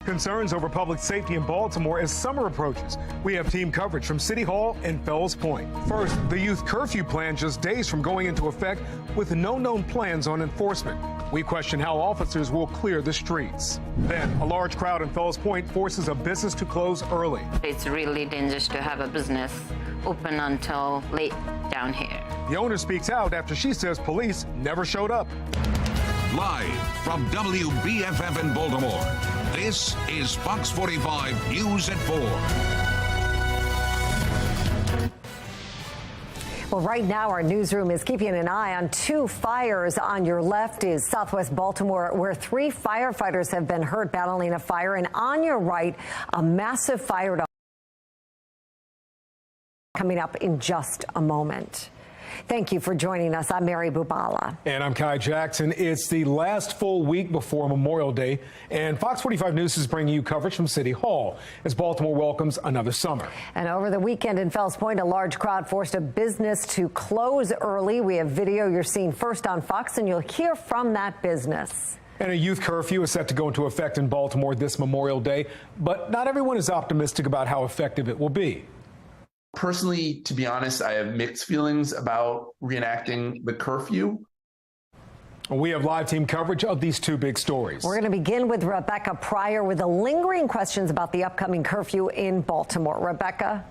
Concerns over public safety in Baltimore as summer approaches. We have team coverage from City Hall and Fells Point. First, the youth curfew plan just days from going into effect with no known plans on enforcement. We question how officers will clear the streets. Then, a large crowd in Fells Point forces a business to close early. It's really dangerous to have a business open until late down here. The owner speaks out after she says police never showed up. Live from WBFF in Baltimore, this is Fox 45 News at 4. Well, right now, our newsroom is keeping an eye on two fires. On your left is Southwest Baltimore, where 3 firefighters have been hurt battling a fire. And on your right, a massive fire coming up in just a moment. Thank you for joining us. I'm Mary Bubala. And I'm Kai Jackson. It's the last full week before Memorial Day, and Fox 45 News is bringing you coverage from City Hall as Baltimore welcomes another summer. And over the weekend in Fells Point, a large crowd forced a business to close early. We have video you're seeing first on Fox, and you'll hear from that business. And a youth curfew is set to go into effect in Baltimore this Memorial Day, but not everyone is optimistic about how effective it will be. Personally, to be honest, I have mixed feelings about reenacting the curfew. We have live team coverage of these two big stories. We're going to begin with Rebecca Pryor with the lingering questions about the upcoming curfew in Baltimore. Rebecca.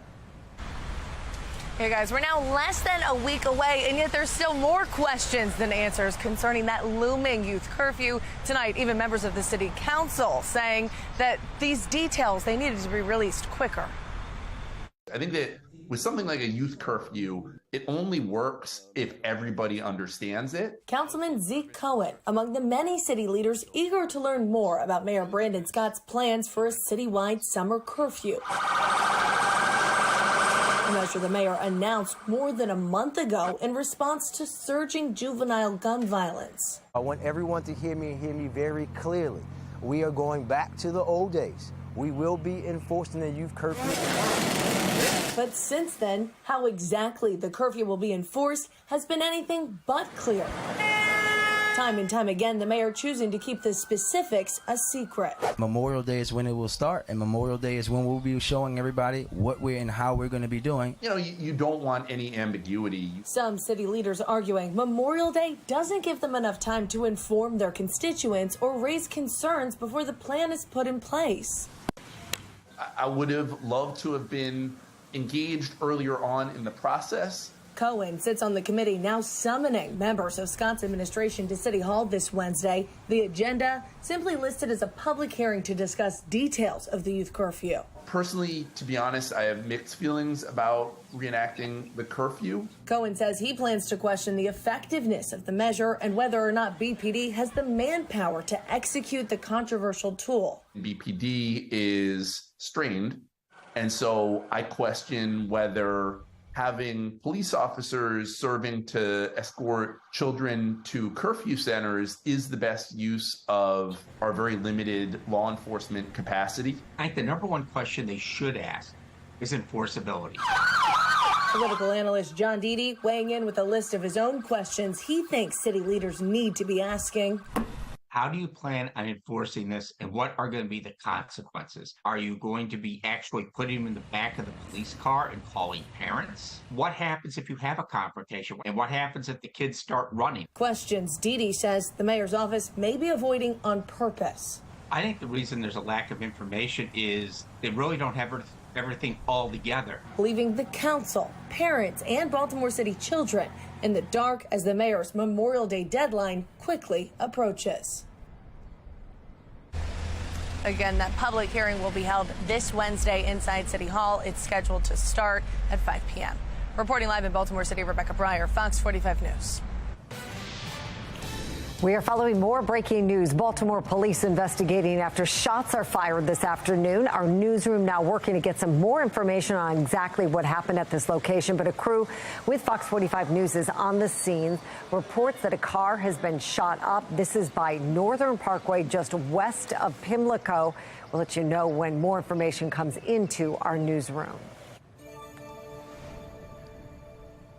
Hey guys, we're now less than a week away, and yet there's still more questions than answers concerning that looming youth curfew. Tonight, even members of the city council saying that these details, they needed to be released quicker. I think that with something like a youth curfew, it only works if everybody understands it. Councilman Zeke Cohen, among the many city leaders eager to learn more about Mayor Brandon Scott's plans for a citywide summer curfew. A measure the mayor announced more than a month ago in response to surging juvenile gun violence. I want everyone to hear me and hear me very clearly. We are going back to the old days. We will be enforcing the youth curfew. But since then, how exactly the curfew will be enforced has been anything but clear. Time and time again, the mayor choosing to keep the specifics a secret. Memorial Day is when it will start, and Memorial Day is when we'll be showing everybody what we're and how we're going to be doing. You know, you don't want any ambiguity. Some city leaders arguing Memorial Day doesn't give them enough time to inform their constituents or raise concerns before the plan is put in place. I would have loved to have been engaged earlier on in the process. Cohen sits on the committee now summoning members of Scott's administration to City Hall this Wednesday. The agenda simply listed as a public hearing to discuss details of the youth curfew. Personally, to be honest, I have mixed feelings about reenacting the curfew. Cohen says he plans to question the effectiveness of the measure and whether or not BPD has the manpower to execute the controversial tool. BPD is strained, and so I question whether having police officers serving to escort children to curfew centers is the best use of our very limited law enforcement capacity. I think the number one question they should ask is enforceability. Political analyst John Dede weighing in with a list of his own questions he thinks city leaders need to be asking. How do you plan on enforcing this, and what are going to be the consequences? Are you going to be actually putting them in the back of the police car and calling parents? What happens if you have a confrontation? And what happens if the kids start running? Questions Dede says the mayor's office may be avoiding on purpose. I think the reason there's a lack of information is they really don't have everything all together. Leaving the council, parents, and Baltimore City children in the dark as the mayor's Memorial Day deadline quickly approaches. Again, that public hearing will be held this Wednesday inside City Hall. It's scheduled to start at 5 p.m. Reporting live in Baltimore City, Rebecca Pryor, Fox 45 News. We are following more breaking news. Baltimore police investigating after shots are fired this afternoon. Our newsroom now working to get some more information on exactly what happened at this location. But a crew with Fox 45 News is on the scene. Reports that a car has been shot up. This is by Northern Parkway, just west of Pimlico. We'll let you know when more information comes into our newsroom.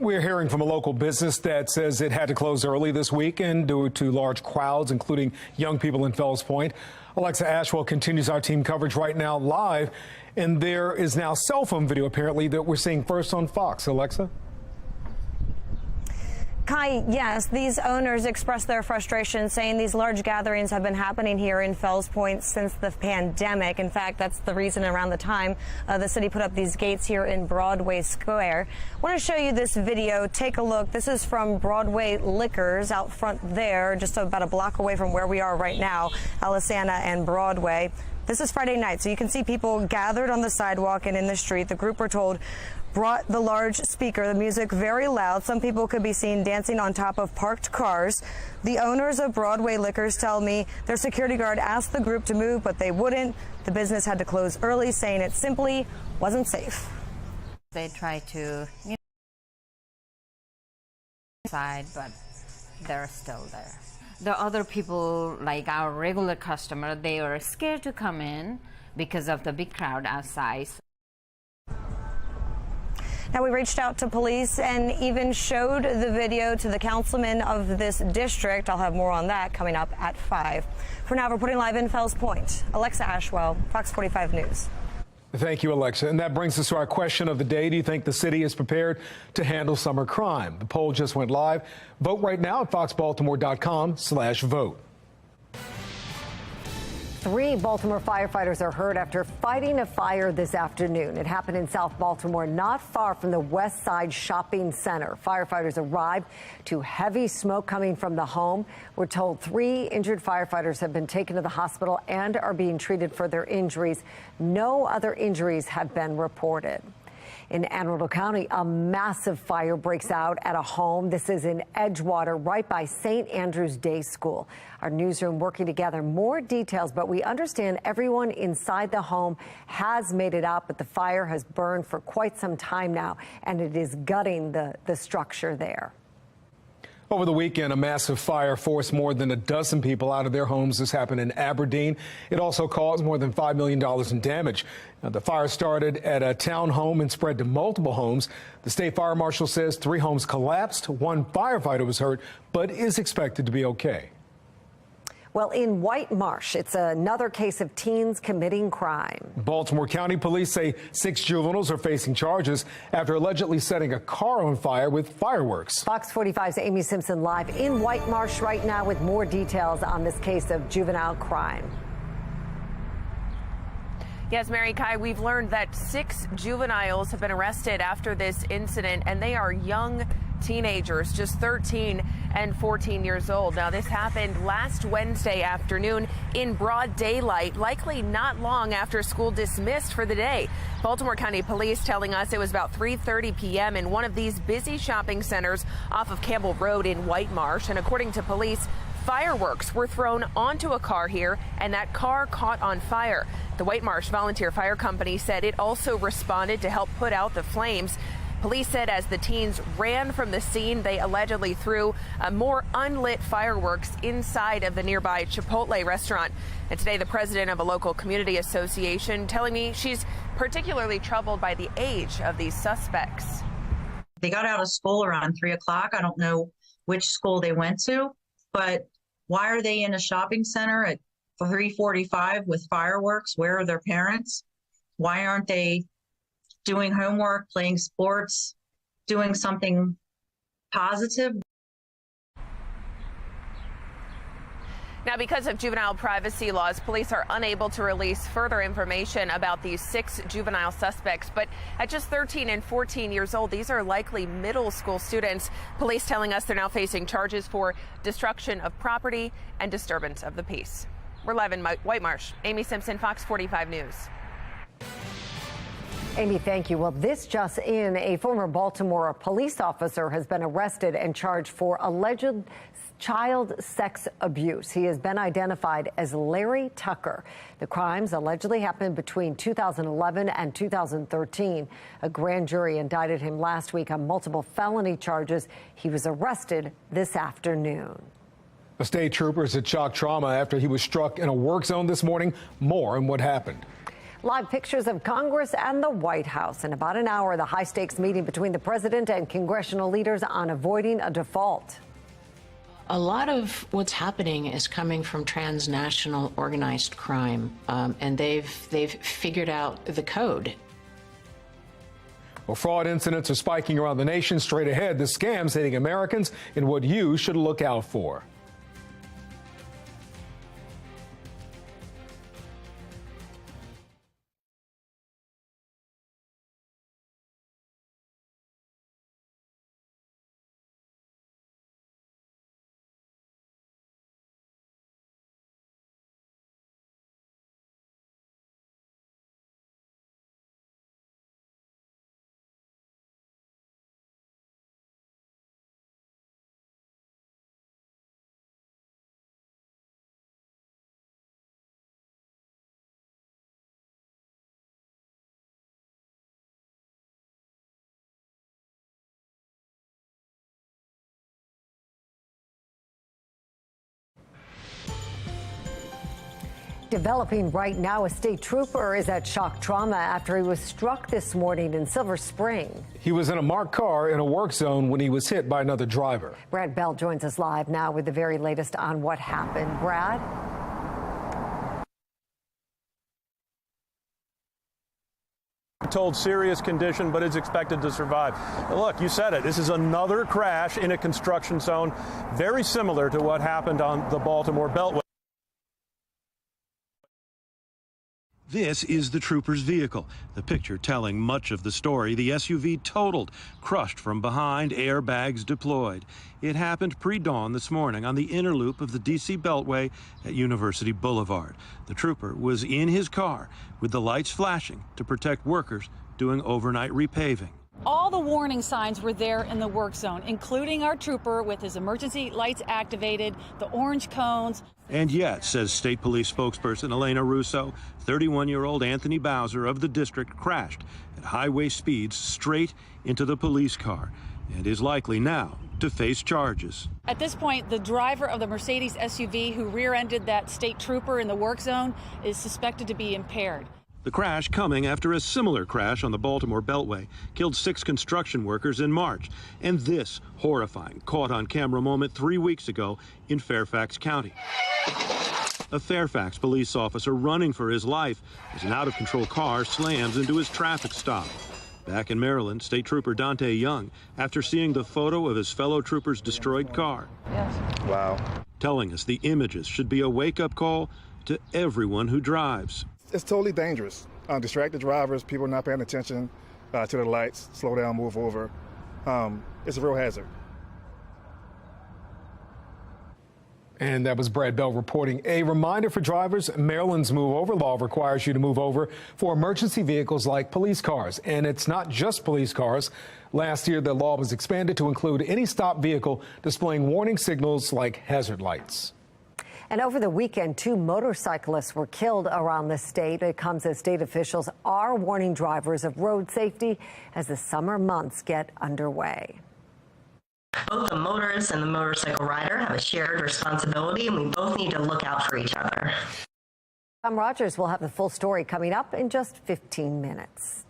We're hearing from a local business that says it had to close early this weekend due to large crowds, including young people in Fells Point. Alexa Ashwell continues our team coverage right now live, and there is now cell phone video apparently that we're seeing first on Fox. Alexa? Kai, yes, these owners expressed their frustration, saying these large gatherings have been happening here in Fells Point since the pandemic. In fact, that's the reason around the time the city put up these gates here in Broadway Square. I want to show you this video. Take a look. This is from Broadway Liquors out front there, just about a block away from where we are right now, Alisana and Broadway. This is Friday night, so you can see people gathered on the sidewalk and in the street. The group, we're told, brought the large speaker, the music very loud. Some people could be seen dancing on top of parked cars. The owners of Broadway Liquors tell me their security guard asked the group to move, but they wouldn't. The business had to close early, saying it simply wasn't safe. They try to, side, but they're still there. The other people, like our regular customer, they are scared to come in because of the big crowd outside. Now, we reached out to police and even showed the video to the councilman of this district. I'll have more on that coming up at 5. For now, reporting live in Fells Point, Alexa Ashwell, Fox 45 News. Thank you, Alexa. And that brings us to our question of the day. Do you think the city is prepared to handle summer crime? The poll just went live. Vote right now at foxbaltimore.com/vote. 3 Baltimore firefighters are hurt after fighting a fire this afternoon. It happened in South Baltimore, not far from the West Side Shopping Center. Firefighters arrived to heavy smoke coming from the home. We're told 3 injured firefighters have been taken to the hospital and are being treated for their injuries. No other injuries have been reported. In Anne Arundel County, a massive fire breaks out at a home. This is in Edgewater, right by St. Andrew's Day School. Our newsroom working to gather more details, but we understand everyone inside the home has made it out, but the fire has burned for quite some time now, and it is gutting the structure there. Over the weekend, a massive fire forced more than a dozen people out of their homes. This happened in Aberdeen. It also caused more than $5 million in damage. Now, the fire started at a town home and spread to multiple homes. The state fire marshal says 3 homes collapsed. 1 firefighter was hurt, but is expected to be okay. Well, in White Marsh, it's another case of teens committing crime. Baltimore County police say 6 juveniles are facing charges after allegedly setting a car on fire with fireworks. Fox 45's Amy Simpson live in White Marsh right now with more details on this case of juvenile crime. Yes, Mary Kai, we've learned that 6 juveniles have been arrested after this incident, and they are young teenagers, just 13 and 14 years old. Now, this happened last Wednesday afternoon in broad daylight, likely not long after school dismissed for the day. Baltimore County Police telling us it was about 3:30 p.m. in one of these busy shopping centers off of Campbell Road in White Marsh. And according to police, fireworks were thrown onto a car here, and that car caught on fire. The White Marsh Volunteer Fire Company said it also responded to help put out the flames. Police said as the teens ran from the scene, they allegedly threw more unlit fireworks inside of the nearby Chipotle restaurant. And today, the president of a local community association telling me she's particularly troubled by the age of these suspects. They got out of school around 3 o'clock. I don't know which school they went to, but why are they in a shopping center at 3:45 with fireworks? Where are their parents? Why aren't they doing homework, playing sports, doing something positive? Now, because of juvenile privacy laws, police are unable to release further information about these 6 juvenile suspects. But at just 13 and 14 years old, these are likely middle school students. Police telling us they're now facing charges for destruction of property and disturbance of the peace. We're live in White Marsh. Amy Simpson, Fox 45 News. Amy, thank you. Well, this just in, a former Baltimore police officer has been arrested and charged for alleged child sex abuse. He has been identified as Larry Tucker. The crimes allegedly happened between 2011 and 2013. A grand jury indicted him last week on multiple felony charges. He was arrested this afternoon. A state trooper is at shock trauma after he was struck in a work zone this morning. More on what happened. Live pictures of Congress and the White House. In about an hour, the high-stakes meeting between the president and congressional leaders on avoiding a default. A lot of what's happening is coming from transnational organized crime, and they've figured out the code. Well, fraud incidents are spiking around the nation. Straight ahead, the scams hitting Americans and what you should look out for. Developing right now, a state trooper is at shock trauma after he was struck this morning in Silver Spring. He was in a marked car in a work zone when he was hit by another driver. Brad Bell joins us live now with the very latest on what happened. Brad? Told serious condition, but is expected to survive. Look, you said it. This is another crash in a construction zone, very similar to what happened on the Baltimore Beltway. This is the trooper's vehicle, the picture telling much of the story. The SUV totaled, crushed from behind, airbags deployed. It happened pre-dawn this morning on the inner loop of the D.C. Beltway at University Boulevard. The trooper was in his car with the lights flashing to protect workers doing overnight repaving. All the warning signs were there in the work zone, including our trooper with his emergency lights activated, the orange cones. And yet, says State Police spokesperson Elena Russo, 31-year-old Anthony Bowser of the district crashed at highway speeds straight into the police car and is likely now to face charges. At this point, the driver of the Mercedes SUV who rear-ended that state trooper in the work zone is suspected to be impaired. The crash coming after a similar crash on the Baltimore Beltway killed 6 construction workers in March. And this horrifying caught-on-camera moment 3 weeks ago in Fairfax County. A Fairfax police officer running for his life as an out-of-control car slams into his traffic stop. Back in Maryland, State Trooper Dante Young, after seeing the photo of his fellow trooper's destroyed car. Yes. Wow. Telling us the images should be a wake-up call to everyone who drives. It's totally dangerous. Distracted drivers, people not paying attention to the lights, slow down, move over. It's a real hazard. And that was Brad Bell reporting. A reminder for drivers, Maryland's Move Over law requires you to move over for emergency vehicles like police cars. And it's not just police cars. Last year, the law was expanded to include any stopped vehicle displaying warning signals like hazard lights. And over the weekend, 2 motorcyclists were killed around the state. It comes as state officials are warning drivers of road safety as the summer months get underway. Both the motorist and the motorcycle rider have a shared responsibility, and we both need to look out for each other. Tom Rogers will have the full story coming up in just 15 minutes.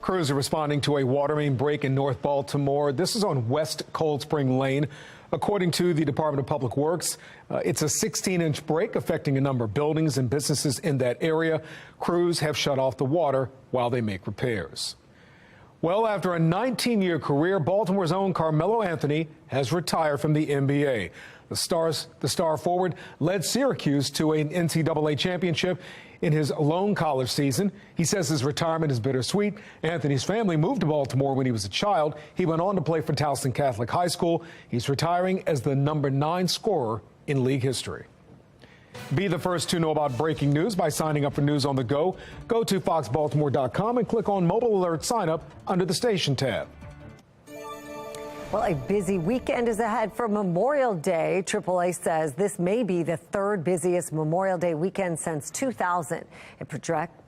Crews are responding to a water main break in North Baltimore. This is on West Cold Spring Lane. According to the Department of Public Works, it's a 16-inch break affecting a number of buildings and businesses in that area. Crews have shut off the water while they make repairs. Well, after a 19-year career, Baltimore's own Carmelo Anthony has retired from the NBA. The star forward led Syracuse to an NCAA championship in his lone college season. He says his retirement is bittersweet. Anthony's family moved to Baltimore when he was a child. He went on to play for Towson Catholic High School. He's retiring as the #9 scorer in league history. Be the first to know about breaking news by signing up for News on the Go. Go to foxbaltimore.com and click on Mobile Alert Sign Up under the Station tab. Well, a busy weekend is ahead for Memorial Day. AAA says this may be the 3rd busiest Memorial Day weekend since 2000. It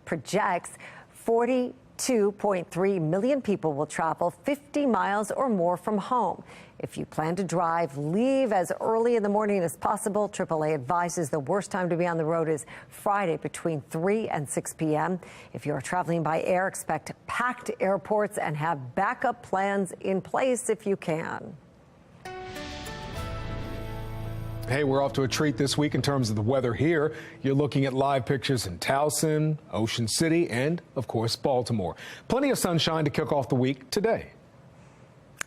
projects 40 2.3 million people will travel 50 miles or more from home. If you plan to drive, leave as early in the morning as possible. AAA advises the worst time to be on the road is Friday between 3 and 6 p.m. If you're traveling by air, expect packed airports and have backup plans in place if you can. Hey, we're off to a treat this week in terms of the weather here. You're looking at live pictures in Towson, Ocean City, and, of course, Baltimore. Plenty of sunshine to kick off the week today.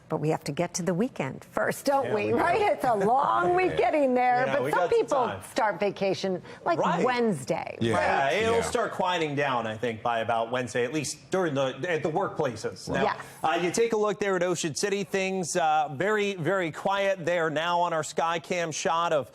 But we have to get to the weekend first, don't we? Right? It's a long week getting there. Yeah, but some people start vacation like Wednesday. Yeah, right? it'll start quieting down, I think, by about Wednesday, at least during at the workplaces. Now, you take a look there at Ocean City. Things very, very quiet there now on our Skycam shot of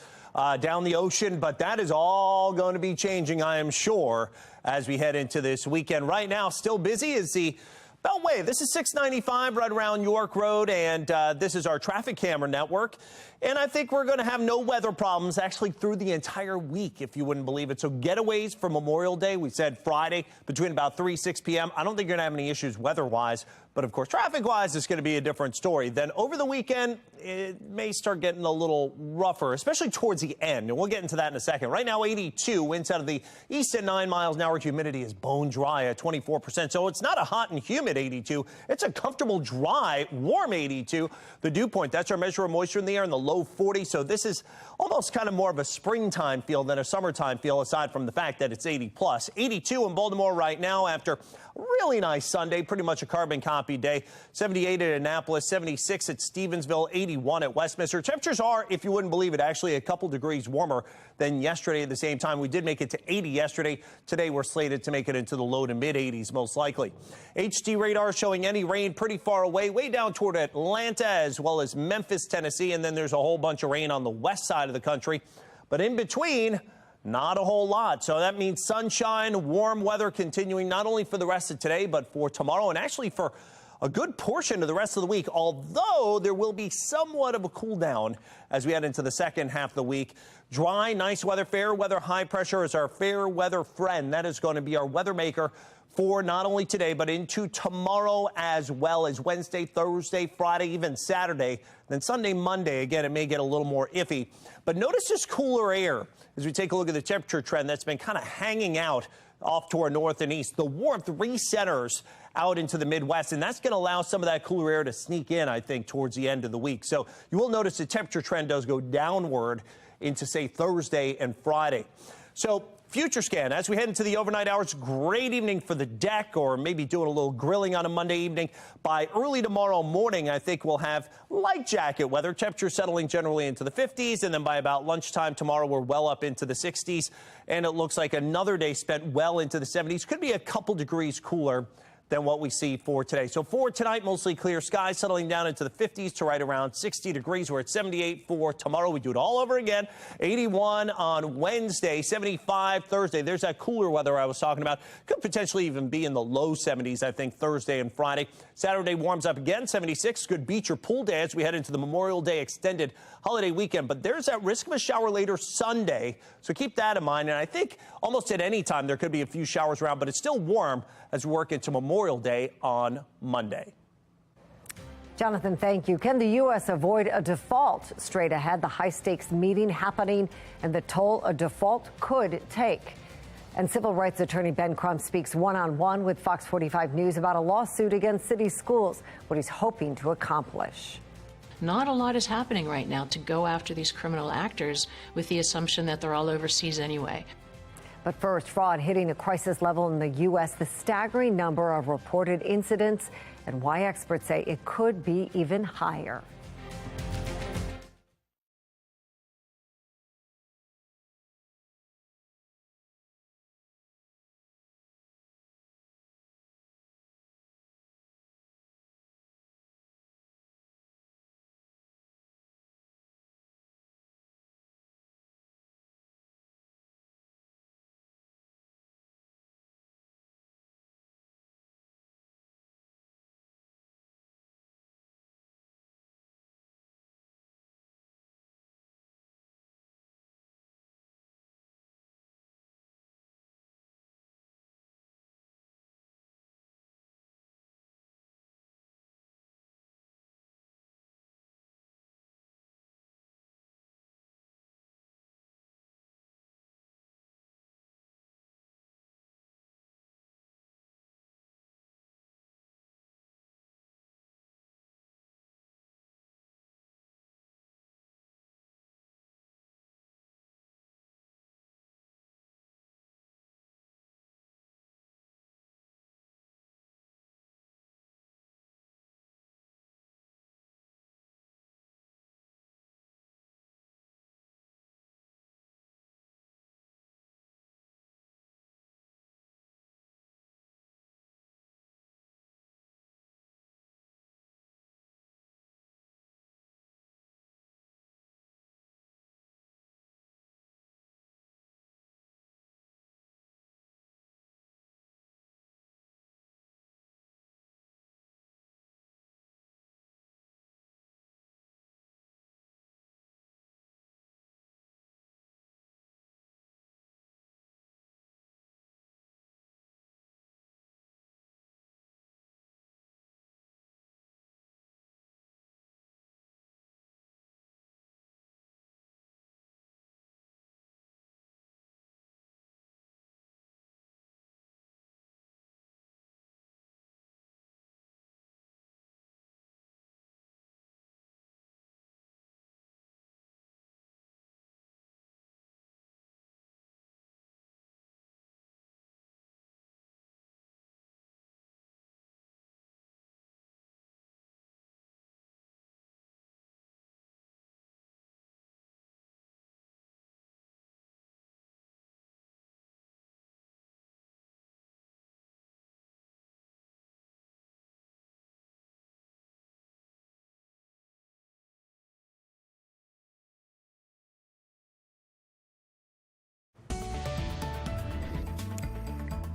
down the ocean. But that is all going to be changing, I am sure, as we head into this weekend. Right now, still busy is the Beltway. This is 695 right around York Road, and this is our traffic camera network. And I think we're going to have no weather problems actually through the entire week, if you wouldn't believe it. So getaways for Memorial Day, we said Friday between about 6 p.m. I don't think you're going to have any issues weather-wise. But, of course, traffic-wise, it's going to be a different story. Then over the weekend, it may start getting a little rougher, especially towards the end. And we'll get into that in a second. Right now, 82 winds out of the east at 9 miles an hour. Humidity is bone dry at 24%. So it's not a hot and humid 82. It's a comfortable, dry, warm 82. The dew point, that's our measure of moisture in the air in the low 40s. So this is almost kind of more of a springtime feel than a summertime feel, aside from the fact that it's 80+. 82 in Baltimore right now after a really nice Sunday, pretty much a carbon copy day. 78 at Annapolis, 76 at Stevensville, 81 at Westminster. Temperatures are, if you wouldn't believe it, actually a couple degrees warmer than yesterday at the same time. We did make it to 80 yesterday. Today we're slated to make it into the low to mid 80s most likely. HD radar showing any rain pretty far away, way down toward Atlanta as well as Memphis, Tennessee. And then there's a whole bunch of rain on the west side of the country. But in between, not a whole lot. So that means sunshine, warm weather continuing not only for the rest of today, but for tomorrow and actually for a good portion of the rest of the week, although there will be somewhat of a cool down as we head into the second half of the week. Dry, nice weather, fair weather, high pressure is our fair weather friend. That is going to be our weather maker for not only today, but into tomorrow as well as Wednesday, Thursday, Friday, even Saturday. Then Sunday, Monday, again, it may get a little more iffy. But notice this cooler air as we take a look at the temperature trend that's been kind of hanging out off to our north and east. The warmth recenters out into the Midwest, and that's going to allow some of that cooler air to sneak in, I think, towards the end of the week. So you will notice the temperature trend does go downward into, say, Thursday and Friday. So future scan, as we head into the overnight hours, great evening for the deck or maybe doing a little grilling on a Monday evening. By early tomorrow morning, I think we'll have light jacket weather, temperature settling generally into the 50s. And then by about lunchtime tomorrow, we're well up into the 60s. And it looks like another day spent well into the 70s. Could be a couple degrees cooler than what we see for today. So for tonight, mostly clear skies, settling down into the 50s to right around 60 degrees. We're at 78 for tomorrow. We do it all over again. 81 on Wednesday, 75 Thursday. There's that cooler weather I was talking about. Could potentially even be in the low 70s, I think, Thursday and Friday. Saturday warms up again, 76. Good beach or pool day as we head into the Memorial Day extended holiday weekend. But there's that risk of a shower later Sunday. So keep that in mind. And I think almost at any time there could be a few showers around, but it's still warm as we work into Memorial Day on Monday. Jonathan, thank you. Can the U.S. avoid a default? Straight ahead, the high-stakes meeting happening and the toll a default could take. And civil rights attorney Ben Crump speaks one-on-one with Fox 45 News about a lawsuit against city schools, what he's hoping to accomplish. Not a lot is happening right now to go after these criminal actors with the assumption that they're all overseas anyway. But first, fraud hitting a crisis level in the U.S., the staggering number of reported incidents, and why experts say it could be even higher.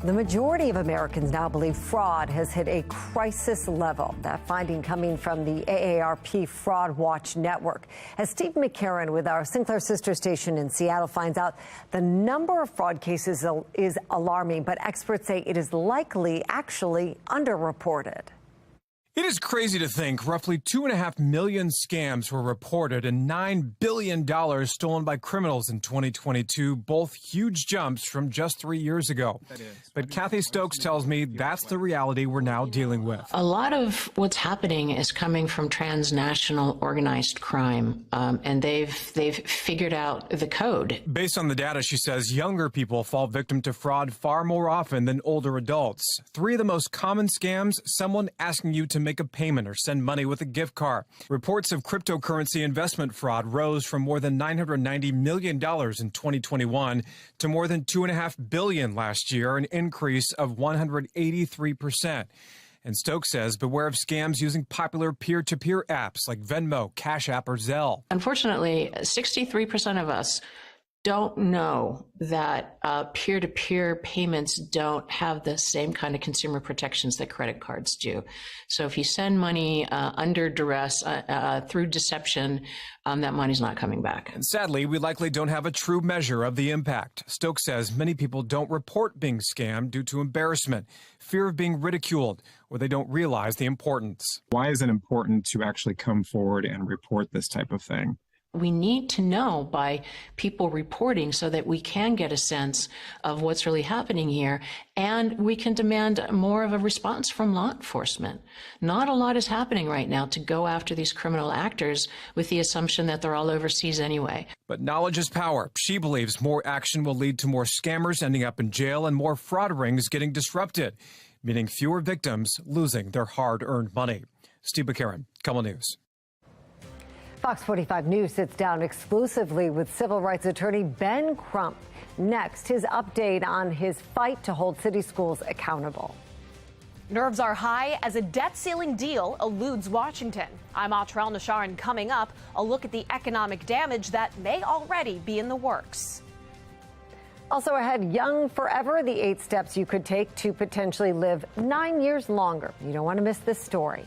The majority of Americans now believe fraud has hit a crisis level. That finding coming from the AARP Fraud Watch Network. As Steve McCarran with our Sinclair sister station in Seattle finds out, the number of fraud cases is alarming, but experts say it is likely actually underreported. It is crazy to think roughly 2.5 million scams were reported and $9 billion stolen by criminals in 2022, both huge jumps from just 3 years ago. But Kathy Stokes tells me that's the reality we're now dealing with. A lot of what's happening is coming from transnational organized crime, and they've figured out the code. Based on the data, she says younger people fall victim to fraud far more often than older adults. 3 of the most common scams: someone asking you to make a payment or send money with a gift card. Reports of cryptocurrency investment fraud rose from more than $990 million in 2021 to more than $2.5 billion last year, an increase of 183%. And Stokes says beware of scams using popular peer-to-peer apps like Venmo, Cash App, or Zelle. Unfortunately, 63% of us don't know that peer-to-peer payments don't have the same kind of consumer protections that credit cards do. So if you send money under duress through deception, that money's not coming back. And sadly, we likely don't have a true measure of the impact. Stokes says many people don't report being scammed due to embarrassment, fear of being ridiculed, or they don't realize the importance. Why is it important to actually come forward and report this type of thing? We need to know by people reporting so that we can get a sense of what's really happening here, and we can demand more of a response from law enforcement. Not a lot is happening right now to go after these criminal actors with the assumption that they're all overseas anyway. But knowledge is power. She believes more action will lead to more scammers ending up in jail and more fraud rings getting disrupted, meaning fewer victims losing their hard-earned money. Steve McCarran, KOMO News. Fox 45 News sits down exclusively with civil rights attorney Ben Crump. Next, his update on his fight to hold city schools accountable. Nerves are high as a debt ceiling deal eludes Washington. I'm Atrell Nasharan. Coming up, a look at the economic damage that may already be in the works. Also ahead, young forever, the 8 steps you could take to potentially live 9 years longer. You don't want to miss this story.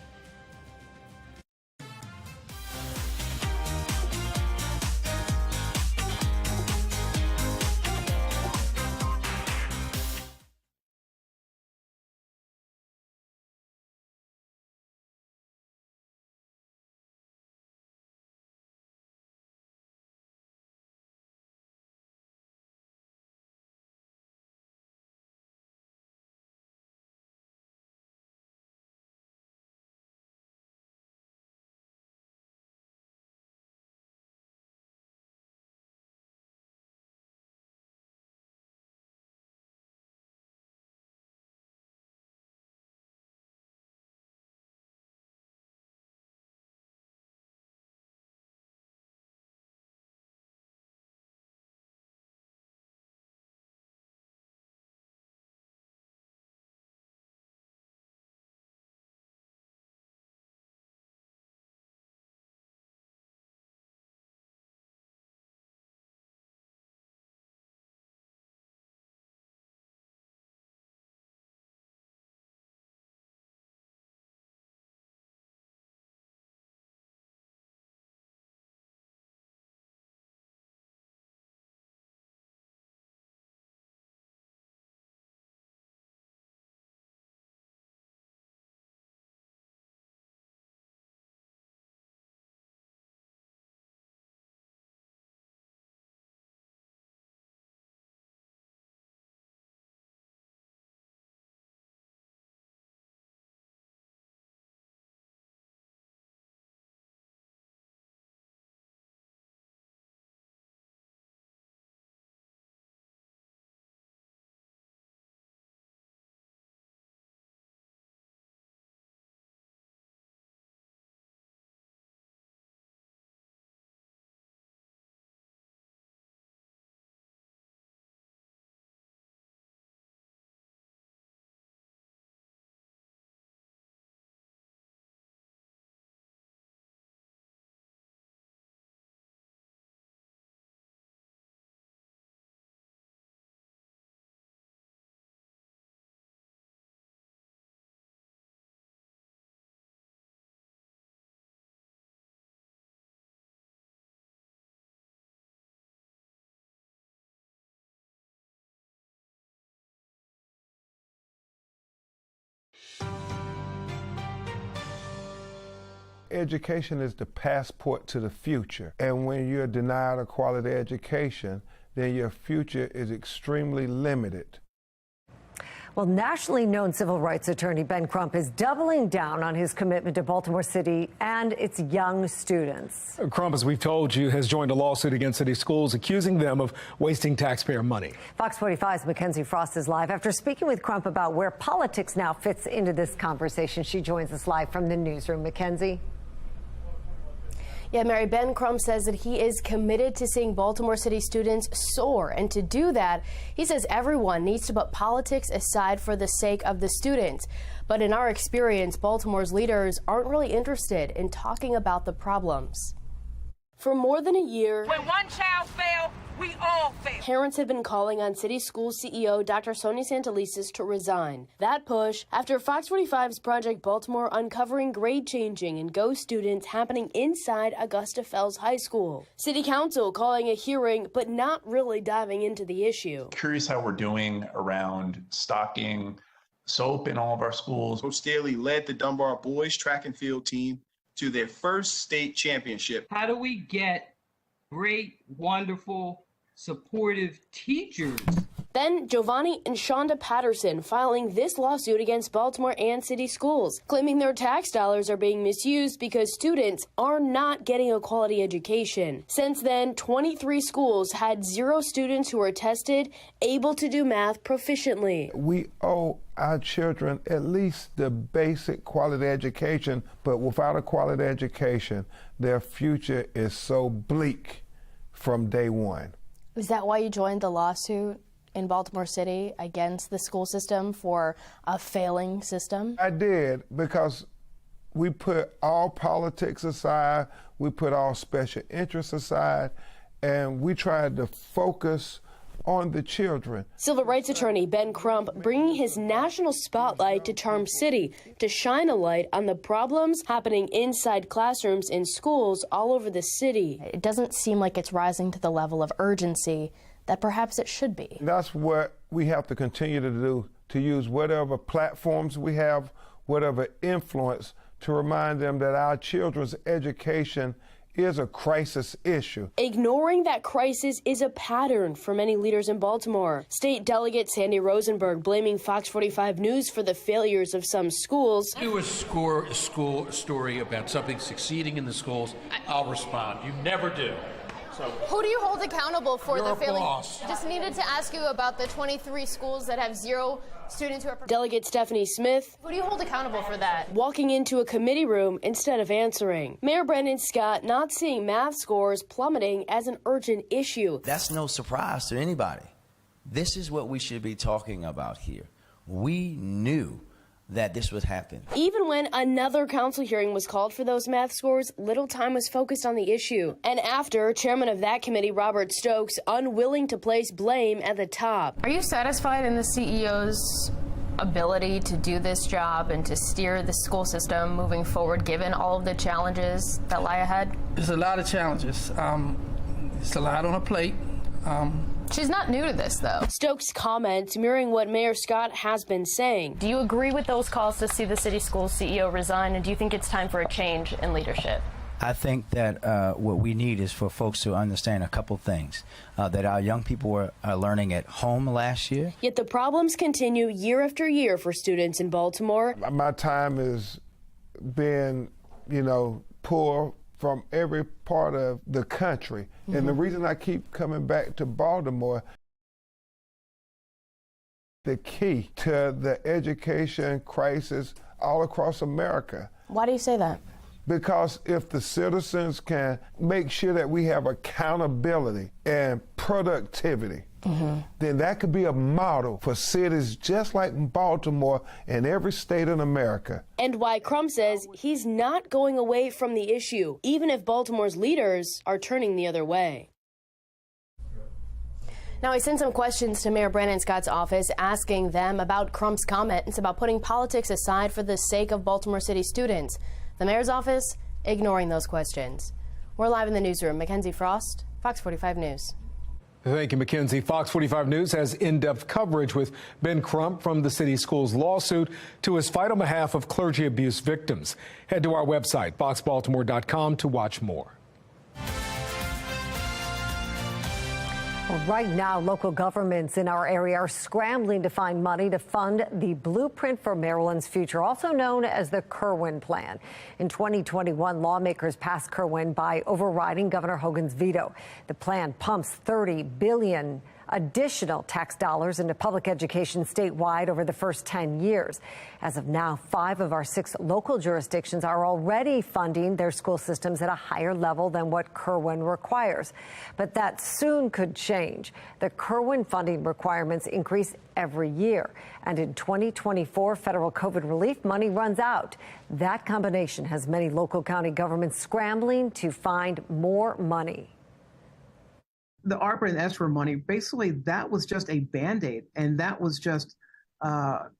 education is the passport to the future. And when you're denied a quality education, then your future is extremely limited. Well, nationally known civil rights attorney Ben Crump is doubling down on his commitment to Baltimore City and its young students. Crump, as we've told you, has joined a lawsuit against city schools, accusing them of wasting taxpayer money. Fox 45's Mackenzie Frost is live. After speaking with Crump about where politics now fits into this conversation, she joins us live from the newsroom. Mackenzie? Yeah, Mary, Ben Crump says that he is committed to seeing Baltimore City students soar. And to do that, he says everyone needs to put politics aside for the sake of the students. But in our experience, Baltimore's leaders aren't really interested in talking about the problems. For more than a year, when one child failed, we all failed. Parents have been calling on City Schools CEO Dr. Sonia Santelises to resign. That push after Fox 45's Project Baltimore uncovering grade changing and ghost students happening inside Augusta Fells High School. City Council calling a hearing, but not really diving into the issue. Curious how we're doing around stocking soap in all of our schools. Coach Staley led the Dunbar boys track and field team to their first state championship. How do we get great, wonderful, supportive teachers? Then Giovanni and Shonda Patterson filing this lawsuit against Baltimore and city schools, claiming their tax dollars are being misused because students are not getting a quality education. Since then, 23 schools had 0 students who were tested able to do math proficiently. We owe our children at least the basic quality education, but without a quality education, their future is so bleak from day one. Is that why you joined the lawsuit in Baltimore City against the school system for a failing system? I did, because we put all politics aside, we put all special interests aside, and we tried to focus on the children. Civil rights attorney Ben Crump bringing his national spotlight to Charm City to shine a light on the problems happening inside classrooms in schools all over the city. It doesn't seem like it's rising to the level of urgency that perhaps it should be. That's what we have to continue to do, to use whatever platforms we have, whatever influence, to remind them that our children's education is a crisis issue. Ignoring that crisis is a pattern for many leaders in Baltimore. State Delegate Sandy Rosenberg blaming Fox 45 News for the failures of some schools. Do a school story about something succeeding in the schools, I'll respond. You never do. So, who do you hold accountable for the failing? Boss. Just needed to ask you about the 23 schools that have 0 students who are... Delegate Stephanie Smith. Who do you hold accountable for that? Walking into a committee room instead of answering. Mayor Brandon Scott not seeing math scores plummeting as an urgent issue. That's no surprise to anybody. This is what we should be talking about here. We knew that this would happen. Even when another council hearing was called for those math scores, little time was focused on the issue. And after, chairman of that committee, Robert Stokes, unwilling to place blame at the top. Are you satisfied in the CEO's ability to do this job and to steer the school system moving forward, given all of the challenges that lie ahead? There's a lot of challenges. It's a lot on a plate. She's not new to this, though. Stokes' comments mirroring what Mayor Scott has been saying. Do you agree with those calls to see the city school CEO resign, and do you think it's time for a change in leadership? I think that what we need is for folks to understand a couple things that our young people were learning at home last year. Yet the problems continue year after year for students in Baltimore. My time has been, poor from every part of the country. Mm-hmm. And the reason I keep coming back to Baltimore, the key to the education crisis all across America. Why do you say that? Because if the citizens can make sure that we have accountability and productivity, then that could be a model for cities just like Baltimore and every state in America. And why Crump says he's not going away from the issue, even if Baltimore's leaders are turning the other way. Now, I sent some questions to Mayor Brandon Scott's office asking them about Crump's comments about putting politics aside for the sake of Baltimore City students. The mayor's office ignoring those questions. We're live in the newsroom. Mackenzie Frost, Fox 45 News. Thank you, Mackenzie. Fox 45 News has in-depth coverage with Ben Crump from the city school's lawsuit to his fight on behalf of clergy abuse victims. Head to our website, foxbaltimore.com, to watch more. Well, right now, local governments in our area are scrambling to find money to fund the blueprint for Maryland's future, also known as the Kerwin Plan. In 2021, lawmakers passed Kerwin by overriding Governor Hogan's veto. The plan pumps $30 billion additional tax dollars into public education statewide over the first 10 years. As of now, 5 of our 6 local jurisdictions are already funding their school systems at a higher level than what Kerwin requires. But that soon could change. The Kerwin funding requirements increase every year. And in 2024, federal COVID relief money runs out. That combination has many local county governments scrambling to find more money. The ARPA and ESSER money, basically that was just a Band-Aid, and that was just, that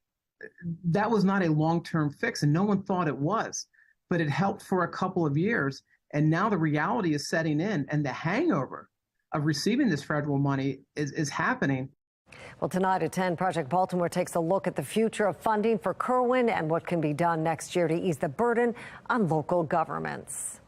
was not a long-term fix, and no one thought it was, but it helped for a couple of years, and now the reality is setting in, and the hangover of receiving this federal money is happening. Well, tonight at 10, Project Baltimore takes a look at the future of funding for Kerwin and what can be done next year to ease the burden on local governments.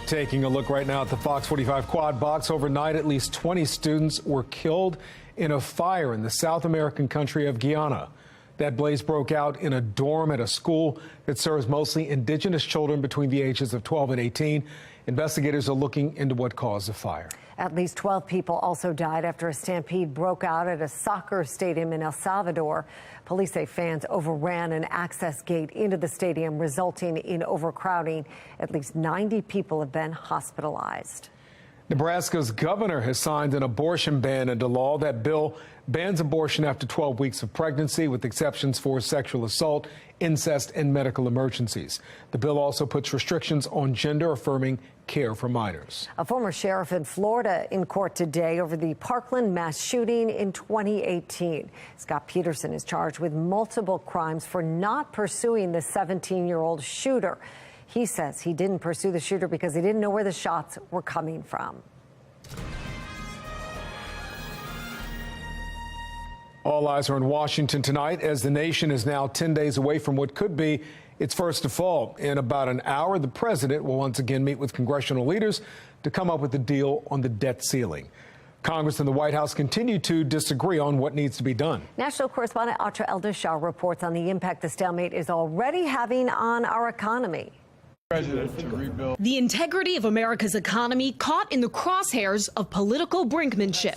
Taking a look right now at the Fox 45 quad box. Overnight, at least 20 students were killed in a fire in the South American country of Guyana. That blaze broke out in a dorm at a school that serves mostly indigenous children between the ages of 12 and 18. Investigators are looking into what caused the fire. At least 12 people also died after a stampede broke out at a soccer stadium in El Salvador. Police say fans overran an access gate into the stadium, resulting in overcrowding. At least 90 people have been hospitalized. Nebraska's governor has signed an abortion ban into law. That bill bans abortion after 12 weeks of pregnancy, with exceptions for sexual assault, incest, and medical emergencies. The bill also puts restrictions on gender-affirming care for minors. A former sheriff in Florida in court today over the Parkland mass shooting in 2018. Scott Peterson is charged with multiple crimes for not pursuing the 17-year-old shooter. He says he didn't pursue the shooter because he didn't know where the shots were coming from. All eyes are in Washington tonight as the nation is now 10 days away from what could be its first default. In about an hour, the president will once again meet with congressional leaders to come up with a deal on the debt ceiling. Congress and the White House continue to disagree on what needs to be done. National correspondent Atra Eldeshah reports on the impact the stalemate is already having on our economy. The integrity of America's economy caught in the crosshairs of political brinkmanship.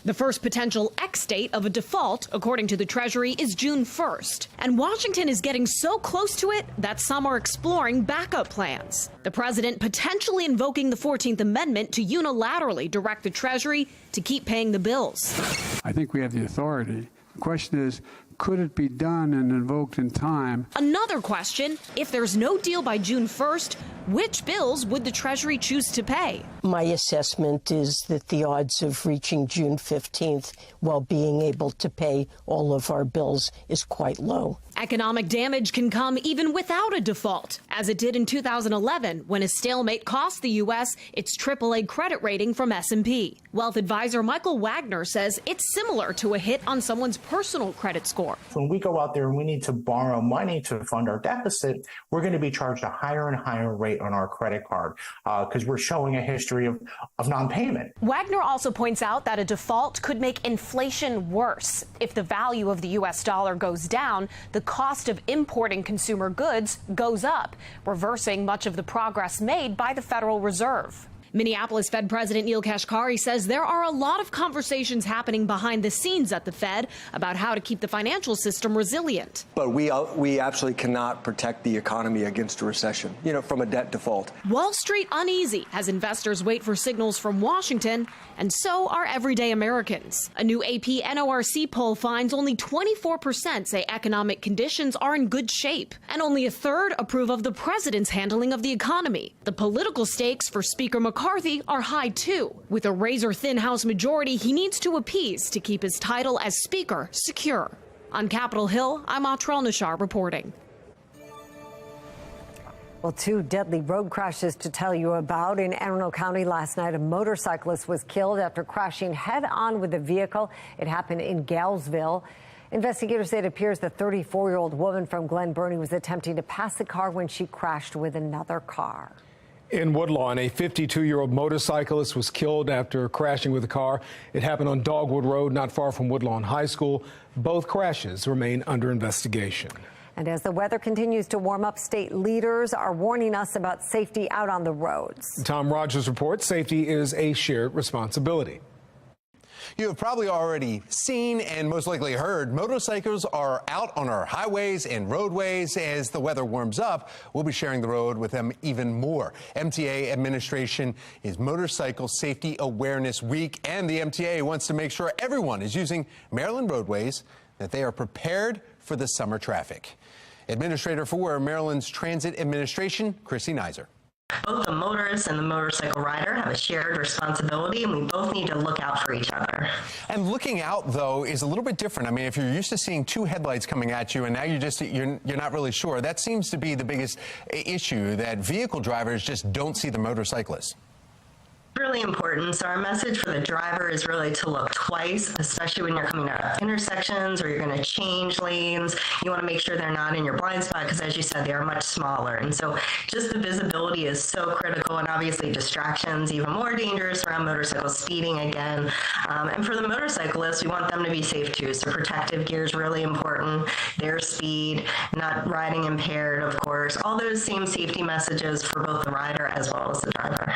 The first potential X date of a default, according to the Treasury, is June 1st. And Washington is getting so close to it that some are exploring backup plans. The president potentially invoking the 14th Amendment to unilaterally direct the Treasury to keep paying the bills. I think we have the authority. The question is, could it be done and invoked in time? Another question, if there's no deal by June 1st, which bills would the Treasury choose to pay? My assessment is that the odds of reaching June 15th while being able to pay all of our bills is quite low. Economic damage can come even without a default, as it did in 2011 when a stalemate cost the U.S. its AAA credit rating from S&P. Wealth advisor Michael Wagner says it's similar to a hit on someone's personal credit score. When we go out there and we need to borrow money to fund our deficit, we're going to be charged a higher and higher rate on our credit card because we're showing a history of non-payment. Wagner also points out that a default could make inflation worse. If the value of the U.S. dollar goes down, the cost of importing consumer goods goes up, reversing much of the progress made by the Federal Reserve. Minneapolis Fed President Neil Kashkari says there are a lot of conversations happening behind the scenes at the Fed about how to keep the financial system resilient. But we absolutely cannot protect the economy against a recession, from a debt default. Wall Street uneasy as investors wait for signals from Washington, and so are everyday Americans. A new AP NORC poll finds only 24% say economic conditions are in good shape, and only a third approve of the president's handling of the economy. The political stakes for Speaker McCarthy are high too. With a razor-thin House majority he needs to appease to keep his title as Speaker secure. On Capitol Hill, I'm Atra Eldeshah reporting. Well, two deadly road crashes to tell you about. In Anne Arundel County last night, a motorcyclist was killed after crashing head-on with a vehicle. It happened in Galesville. Investigators say it appears the 34-year-old woman from Glen Burnie was attempting to pass the car when she crashed with another car. In Woodlawn, a 52-year-old motorcyclist was killed after crashing with a car. It happened on Dogwood Road, not far from Woodlawn High School. Both crashes remain under investigation. And as the weather continues to warm up, state leaders are warning us about safety out on the roads. Tom Rogers reports safety is a shared responsibility. You have probably already seen and most likely heard motorcycles are out on our highways and roadways. As the weather warms up, we'll be sharing the road with them even more. MTA administration is Motorcycle Safety Awareness Week, and the MTA wants to make sure everyone is using Maryland roadways, that they are prepared for the summer traffic. Administrator for Maryland's Transit Administration, Chrissy Nizer. Both the motorist and the motorcycle rider have a shared responsibility, and we both need to look out for each other. And looking out, though, is a little bit different. I mean, if you're used to seing two headlights coming at you and now you're not really sure, that seems to be the biggest issue, that vehicle drivers just don't see the motorcyclists. Really important. So our message for the driver is really to look twice, especially when you're coming out of intersections or you're going to change lanes. You want to make sure they're not in your blind spot because, as you said, they are much smaller. And so just the visibility is so critical, and obviously distractions even more dangerous around motorcycles, speeding again. And for the motorcyclists, we want them to be safe too. So protective gear is really important. Their speed, not riding impaired, of course. All those same safety messages for both the rider as well as the driver.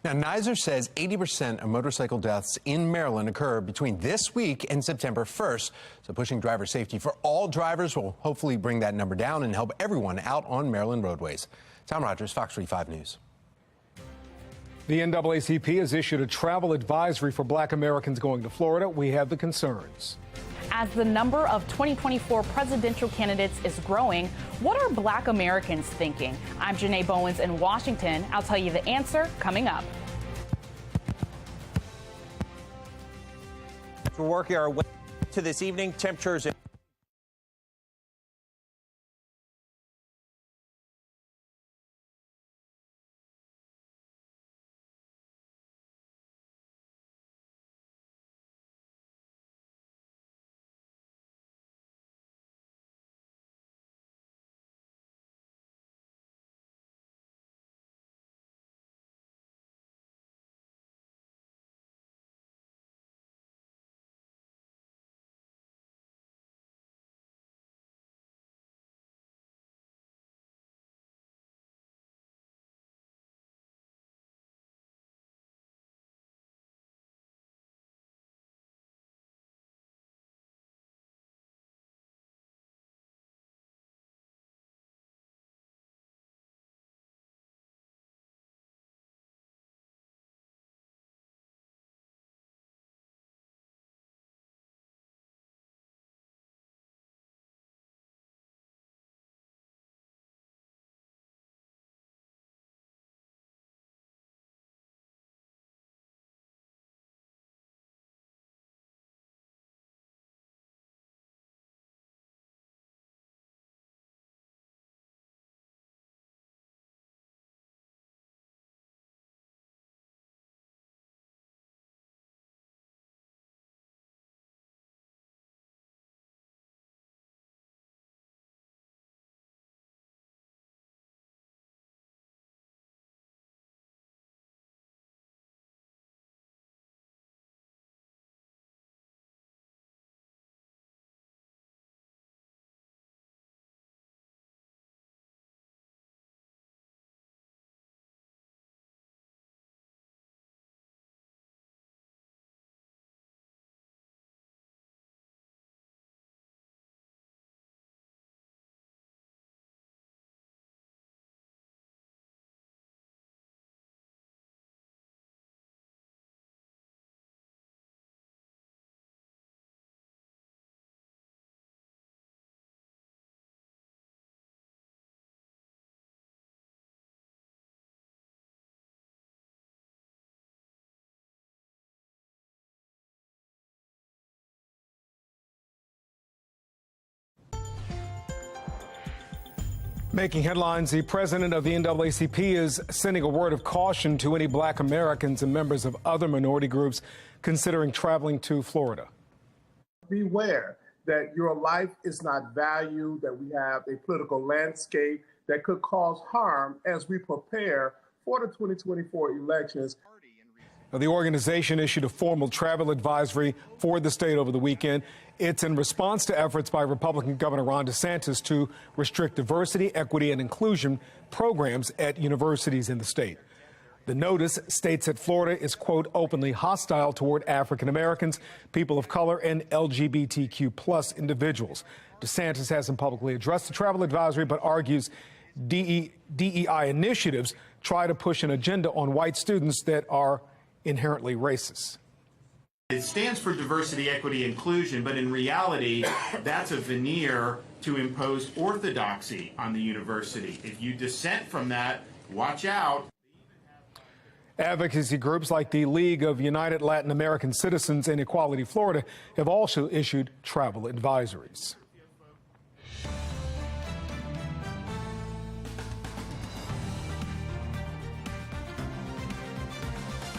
Now, Nizer says 80% of motorcycle deaths in Maryland occur between this week and September 1st. So pushing driver safety for all drivers will hopefully bring that number down and help everyone out on Maryland roadways. Tom Rogers, Fox 45 News. The NAACP has issued a travel advisory for Black Americans going to Florida. We have the concerns. As the number of 2024 presidential candidates is growing, what are Black Americans thinking? I'm Janae Bowens in Washington. I'll tell you the answer coming up. We're working our way to this evening. Temperatures Making headlines, the president of the NAACP is sending a word of caution to any black Americans and members of other minority groups considering traveling to Florida. Beware that your life is not valued, that we have a political landscape that could cause harm as we prepare for the 2024 elections. Now, the organization issued a formal travel advisory for the state over the weekend. It's in response to efforts by Republican Governor Ron DeSantis to restrict diversity, equity, and inclusion programs at universities in the state. The notice states that Florida is, quote, openly hostile toward African Americans, people of color, and LGBTQ plus individuals. DeSantis hasn't publicly addressed the travel advisory, but argues DEI initiatives try to push an agenda on white students that are inherently racist. It stands for diversity, equity, inclusion, but in reality, that's a veneer to impose orthodoxy on the university. If you dissent from that, watch out. Advocacy groups like the League of United Latin American Citizens and Equality Florida have also issued travel advisories.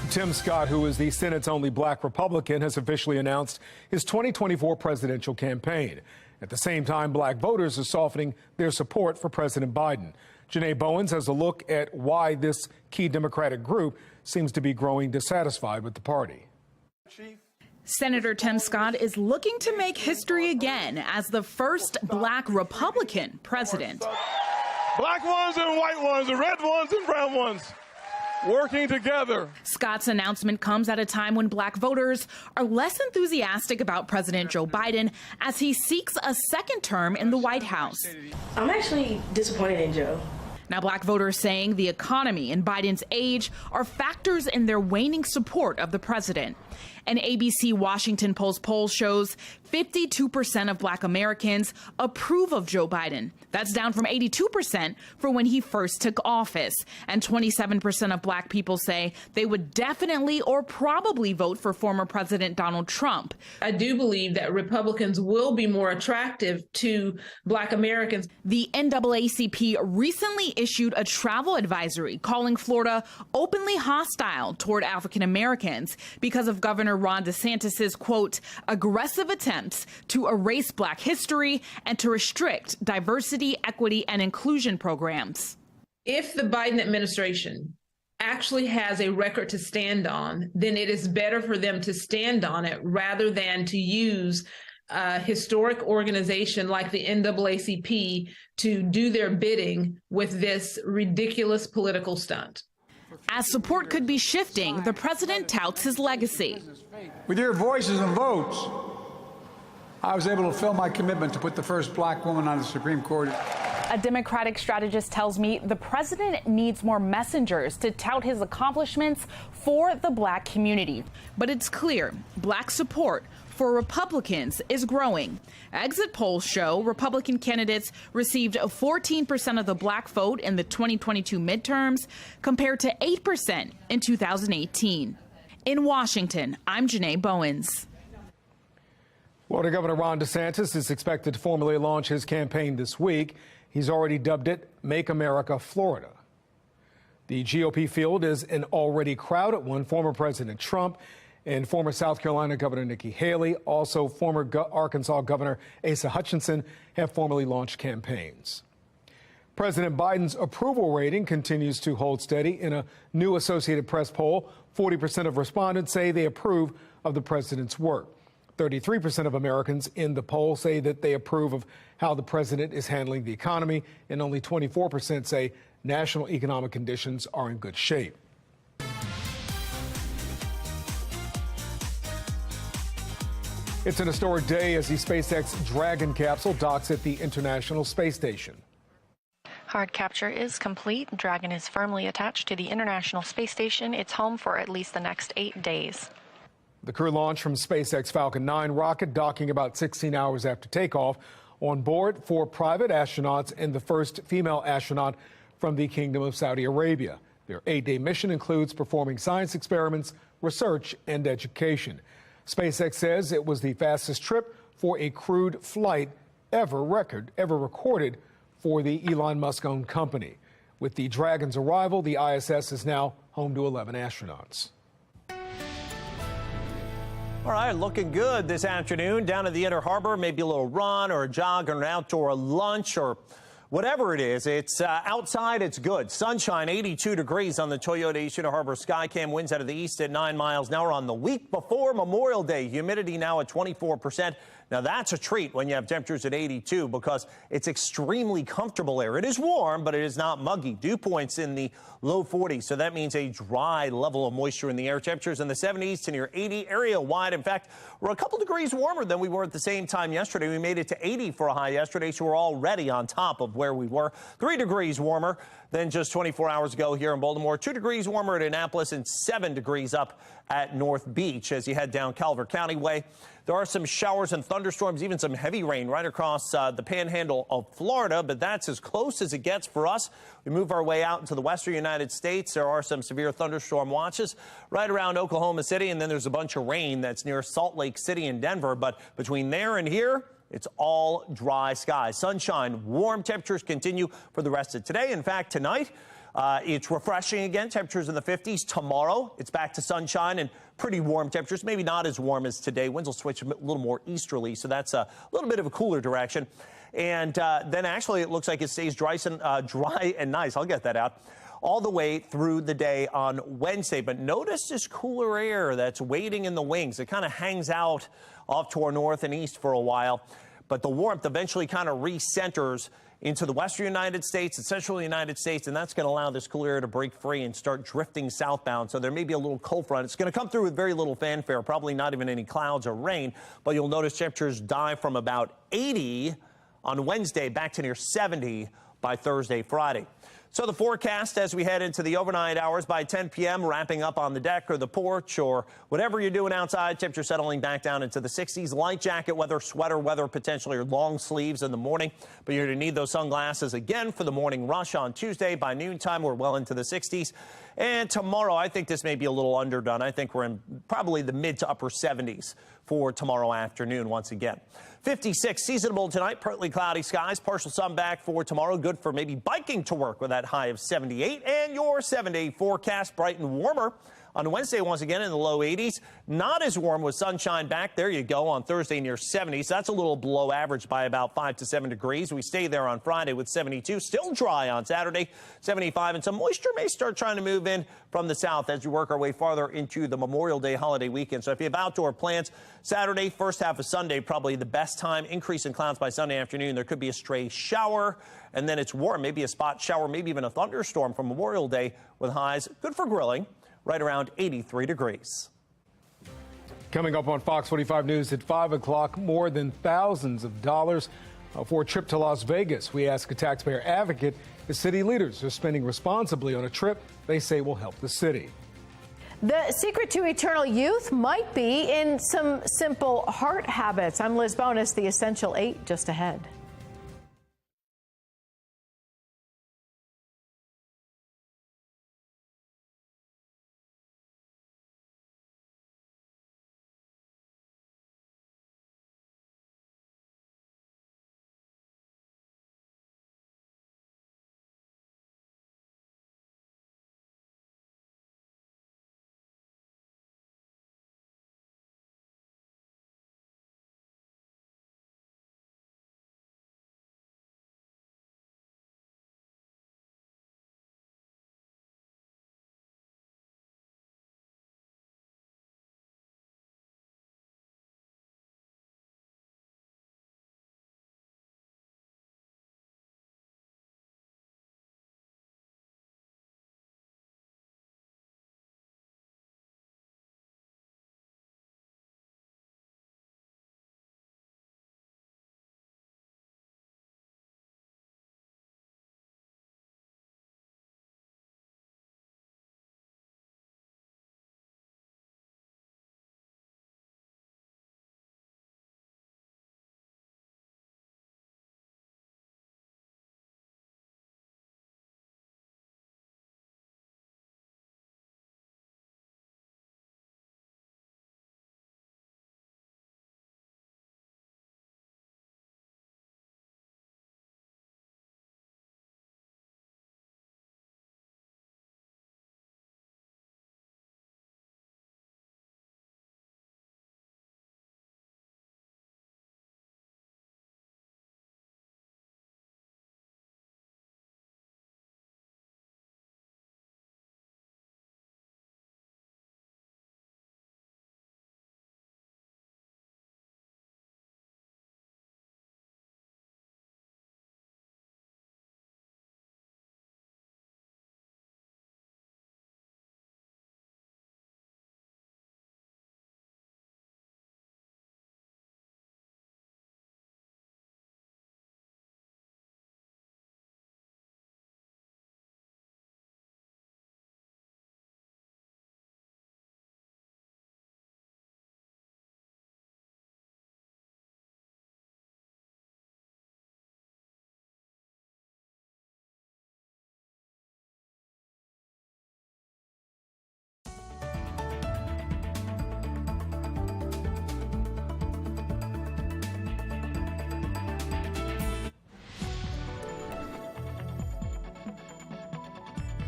Tim Scott, who is the Senate's only black Republican, has officially announced his 2024 presidential campaign. At the same time, black voters are softening their support for President Biden. Janae Bowens has a look at why this key Democratic group seems to be growing dissatisfied with the party. Senator Tim Scott is looking to make history again as the first black Republican president. Black ones and white ones, the red ones and brown ones, working together. Scott's announcement comes at a time when black voters are less enthusiastic about President Joe Biden as he seeks a second term in the White House. I'm actually disappointed in Joe. Now, black voters saying the economy and Biden's age are factors in their waning support of the president. An ABC Washington Post poll shows 52% of black Americans approve of Joe Biden. That's down from 82% for when he first took office. And 27% of black people say they would definitely or probably vote for former President Donald Trump. I do believe that Republicans will be more attractive to black Americans. The NAACP recently issued a travel advisory calling Florida openly hostile toward African Americans because of Governor Ron DeSantis's, quote, aggressive attempts to erase black history and to restrict diversity, equity, and inclusion programs. If the Biden administration actually has a record to stand on, then it is better for them to stand on it rather than to use a historic organization like the NAACP to do their bidding with this ridiculous political stunt. As support could be shifting, the president touts his legacy. With your voices and votes, I was able to fulfill my commitment to put the first black woman on the Supreme Court. A Democratic strategist tells me the president needs more messengers to tout his accomplishments for the black community. But it's clear black support for Republicans is growing. Exit polls show Republican candidates received 14% of the black vote in the 2022 midterms compared to 8% in 2018. In Washington, I'm Janae Bowens. Florida Governor Ron DeSantis is expected to formally launch his campaign this week. He's already dubbed it Make America Florida. The GOP field is an already crowded one. Former President Trump and former South Carolina Governor Nikki Haley, also former Arkansas Governor Asa Hutchinson, have formally launched campaigns. President Biden's approval rating continues to hold steady. In a new Associated Press poll, 40% of respondents say they approve of the president's work. 33% of Americans in the poll say that they approve of how the president is handling the economy, and only 24% say national economic conditions are in good shape. It's an historic day as the SpaceX Dragon capsule docks at the International Space Station. Hard capture is complete. Dragon is firmly attached to the International Space Station. It's home for at least the next 8 days. The crew launched from SpaceX Falcon 9 rocket, docking about 16 hours after takeoff. On board, 4 private astronauts and the first female astronaut from the Kingdom of Saudi Arabia. Their 8-day mission includes performing science experiments, research, and education. SpaceX says it was the fastest trip for a crewed flight ever recorded for the Elon Musk-owned company. With the Dragon's arrival, the ISS is now home to 11 astronauts. All right, looking good this afternoon down at the Inner Harbor. Maybe a little run or a jog or an outdoor lunch or whatever it is. It's outside. It's good. Sunshine, 82 degrees on the Toyota East Inner Harbor Skycam. Winds out of the east at 9 miles an hour on the week before Memorial Day. Humidity now at 24%. Now, that's a treat when you have temperatures at 82 because it's extremely comfortable air. It is warm, but it is not muggy. Dew points in the low 40s, so that means a dry level of moisture in the air. Temperatures in the 70s to near 80 area-wide. In fact, we're a couple degrees warmer than we were at the same time yesterday. We made it to 80 for a high yesterday, so we're already on top of where we were. 3 degrees warmer than just 24 hours ago here in Baltimore. 2 degrees warmer at Annapolis and 7 degrees up at North Beach as you head down Calvert County way. There are some showers and thunderstorms, even some heavy rain right across the panhandle of Florida, but that's as close as it gets for us. We move our way out into the western United States. There are some severe thunderstorm watches right around Oklahoma City, and then there's a bunch of rain that's near Salt Lake City and Denver. But between there and here, it's all dry skies. Sunshine, warm temperatures continue for the rest of today. In fact, tonight, it's refreshing again. Temperatures in the 50s. Tomorrow, it's back to sunshine and pretty warm temperatures. Maybe not as warm as today. Winds will switch a little more easterly, so that's a little bit of a cooler direction. And then actually, it looks like it stays dry and nice. I'll get that out all the way through the day on Wednesday. But notice this cooler air that's waiting in the wings. It kind of hangs out off to our north and east for a while. But the warmth eventually kind of recenters into the western United States and central United States, and that's going to allow this cooler air to break free and start drifting southbound. So there may be a little cold front. It's going to come through with very little fanfare, probably not even any clouds or rain, but you'll notice temperatures dive from about 80 on Wednesday back to near 70 by Thursday, Friday. So the forecast as we head into the overnight hours by 10 p.m., wrapping up on the deck or the porch or whatever you're doing outside, temperature settling back down into the 60s. Light jacket weather, sweater weather, potentially or long sleeves in the morning. But you're going to need those sunglasses again for the morning rush on Tuesday. By noontime, we're well into the 60s. And tomorrow, I think this may be a little underdone. I think we're in probably the mid to upper 70s for tomorrow afternoon once again. 56 seasonable tonight, partly cloudy skies, partial sun back for tomorrow. Good for maybe biking to work with that high of 78. And your 7-day forecast, bright and warmer. On Wednesday, once again, in the low 80s. Not as warm with sunshine back. There you go on Thursday near 70. So that's a little below average by about 5 to 7 degrees. We stay there on Friday with 72. Still dry on Saturday, 75. And some moisture may start trying to move in from the south as we work our way farther into the Memorial Day holiday weekend. So if you have outdoor plans, Saturday, first half of Sunday, probably the best time. Increase in clouds by Sunday afternoon. There could be a stray shower. And then it's warm, maybe a spot shower, maybe even a thunderstorm for Memorial Day with highs good for grilling. Right around 83 degrees. Coming up on Fox 45 News at 5 o'clock, more than thousands of dollars for a trip to Las Vegas. We ask a taxpayer advocate if city leaders are spending responsibly on a trip they say will help the city. The secret to eternal youth might be in some simple heart habits. I'm Liz Bonus, the Essential 8 just ahead.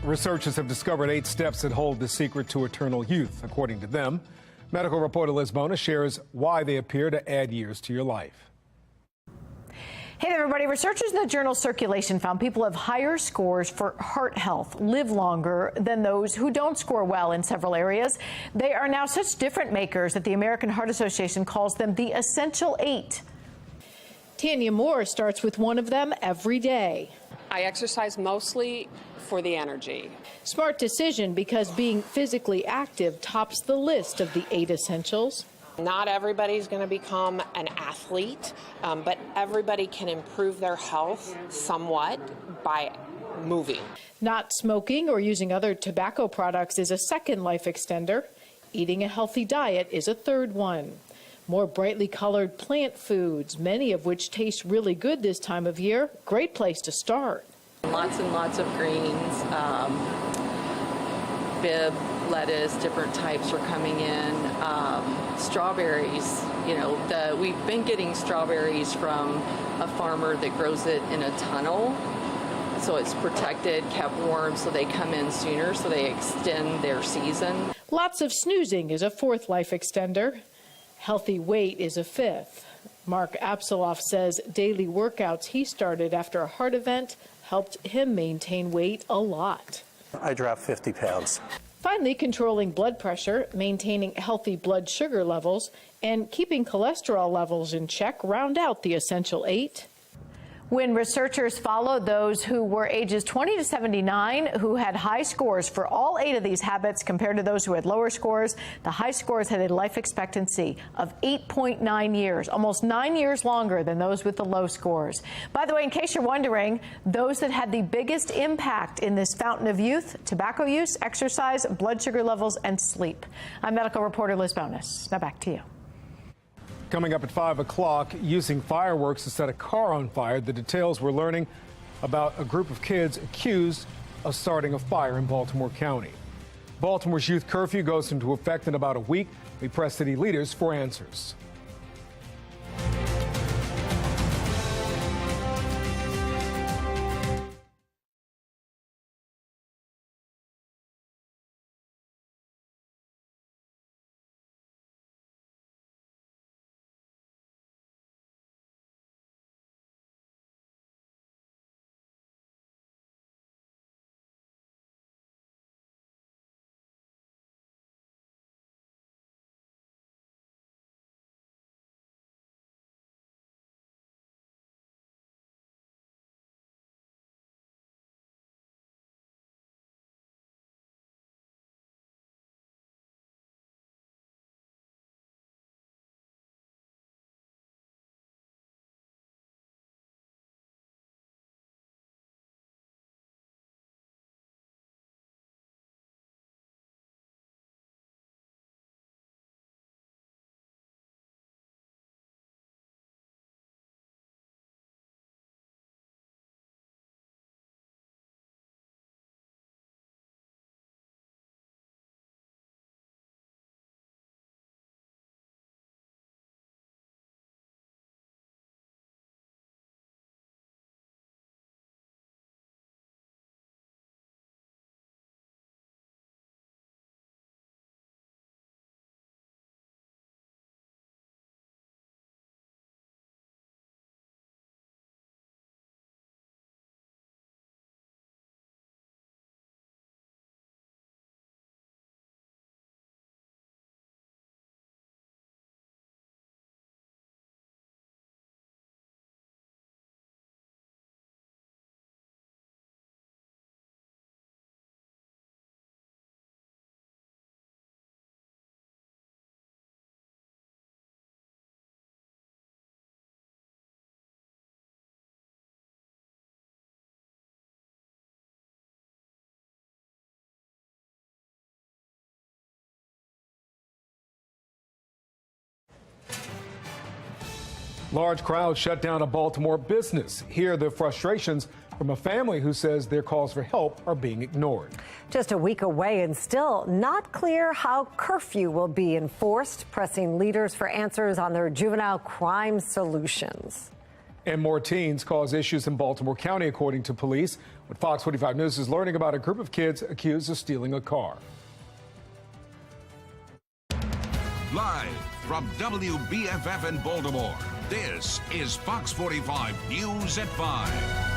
Researchers have discovered 8 steps that hold the secret to eternal youth, according to them. Medical reporter Liz Bona shares why they appear to add years to your life. Hey there, everybody. Researchers in the journal Circulation found people have higher scores for heart health, live longer than those who don't score well in several areas. They are now such different makers that the American Heart Association calls them the Essential 8. Tanya Moore starts with one of them every day. I exercise mostly for the energy. Smart decision because being physically active tops the list of the 8 essentials. Not everybody's going to become an athlete, but everybody can improve their health somewhat by moving. Not smoking or using other tobacco products is a second life extender. Eating a healthy diet is a third one. More brightly colored plant foods, many of which taste really good this time of year. Great place to start. Lots and lots of greens, bib, lettuce, different types are coming in. Strawberries, we've been getting strawberries from a farmer that grows it in a tunnel. So it's protected, kept warm, so they come in sooner, so they extend their season. Lots of snoozing is a fourth life extender. Healthy weight is a fifth. Mark Absaloff says daily workouts he started after a heart event helped him maintain weight a lot. I dropped 50 pounds. Finally, controlling blood pressure, maintaining healthy blood sugar levels, and keeping cholesterol levels in check round out the Essential 8. When researchers followed those who were ages 20 to 79 who had high scores for all 8 of these habits compared to those who had lower scores, the high scores had a life expectancy of 8.9 years, almost 9 years longer than those with the low scores. By the way, in case you're wondering, those that had the biggest impact in this fountain of youth: tobacco use, exercise, blood sugar levels, and sleep. I'm medical reporter Liz Bonus. Now back to you. Coming up at 5 o'clock, using fireworks to set a car on fire. The details we're learning about a group of kids accused of starting a fire in Baltimore County. Baltimore's youth curfew goes into effect in about a week. We press city leaders for answers. Large crowds shut down a Baltimore business. Here are the frustrations from a family who says their calls for help are being ignored. Just a week away and still not clear how curfew will be enforced, pressing leaders for answers on their juvenile crime solutions. And more teens cause issues in Baltimore County, according to police. What Fox 45 News is learning about a group of kids accused of stealing a car. Live from WBFF in Baltimore, this is Fox 45 News at 5.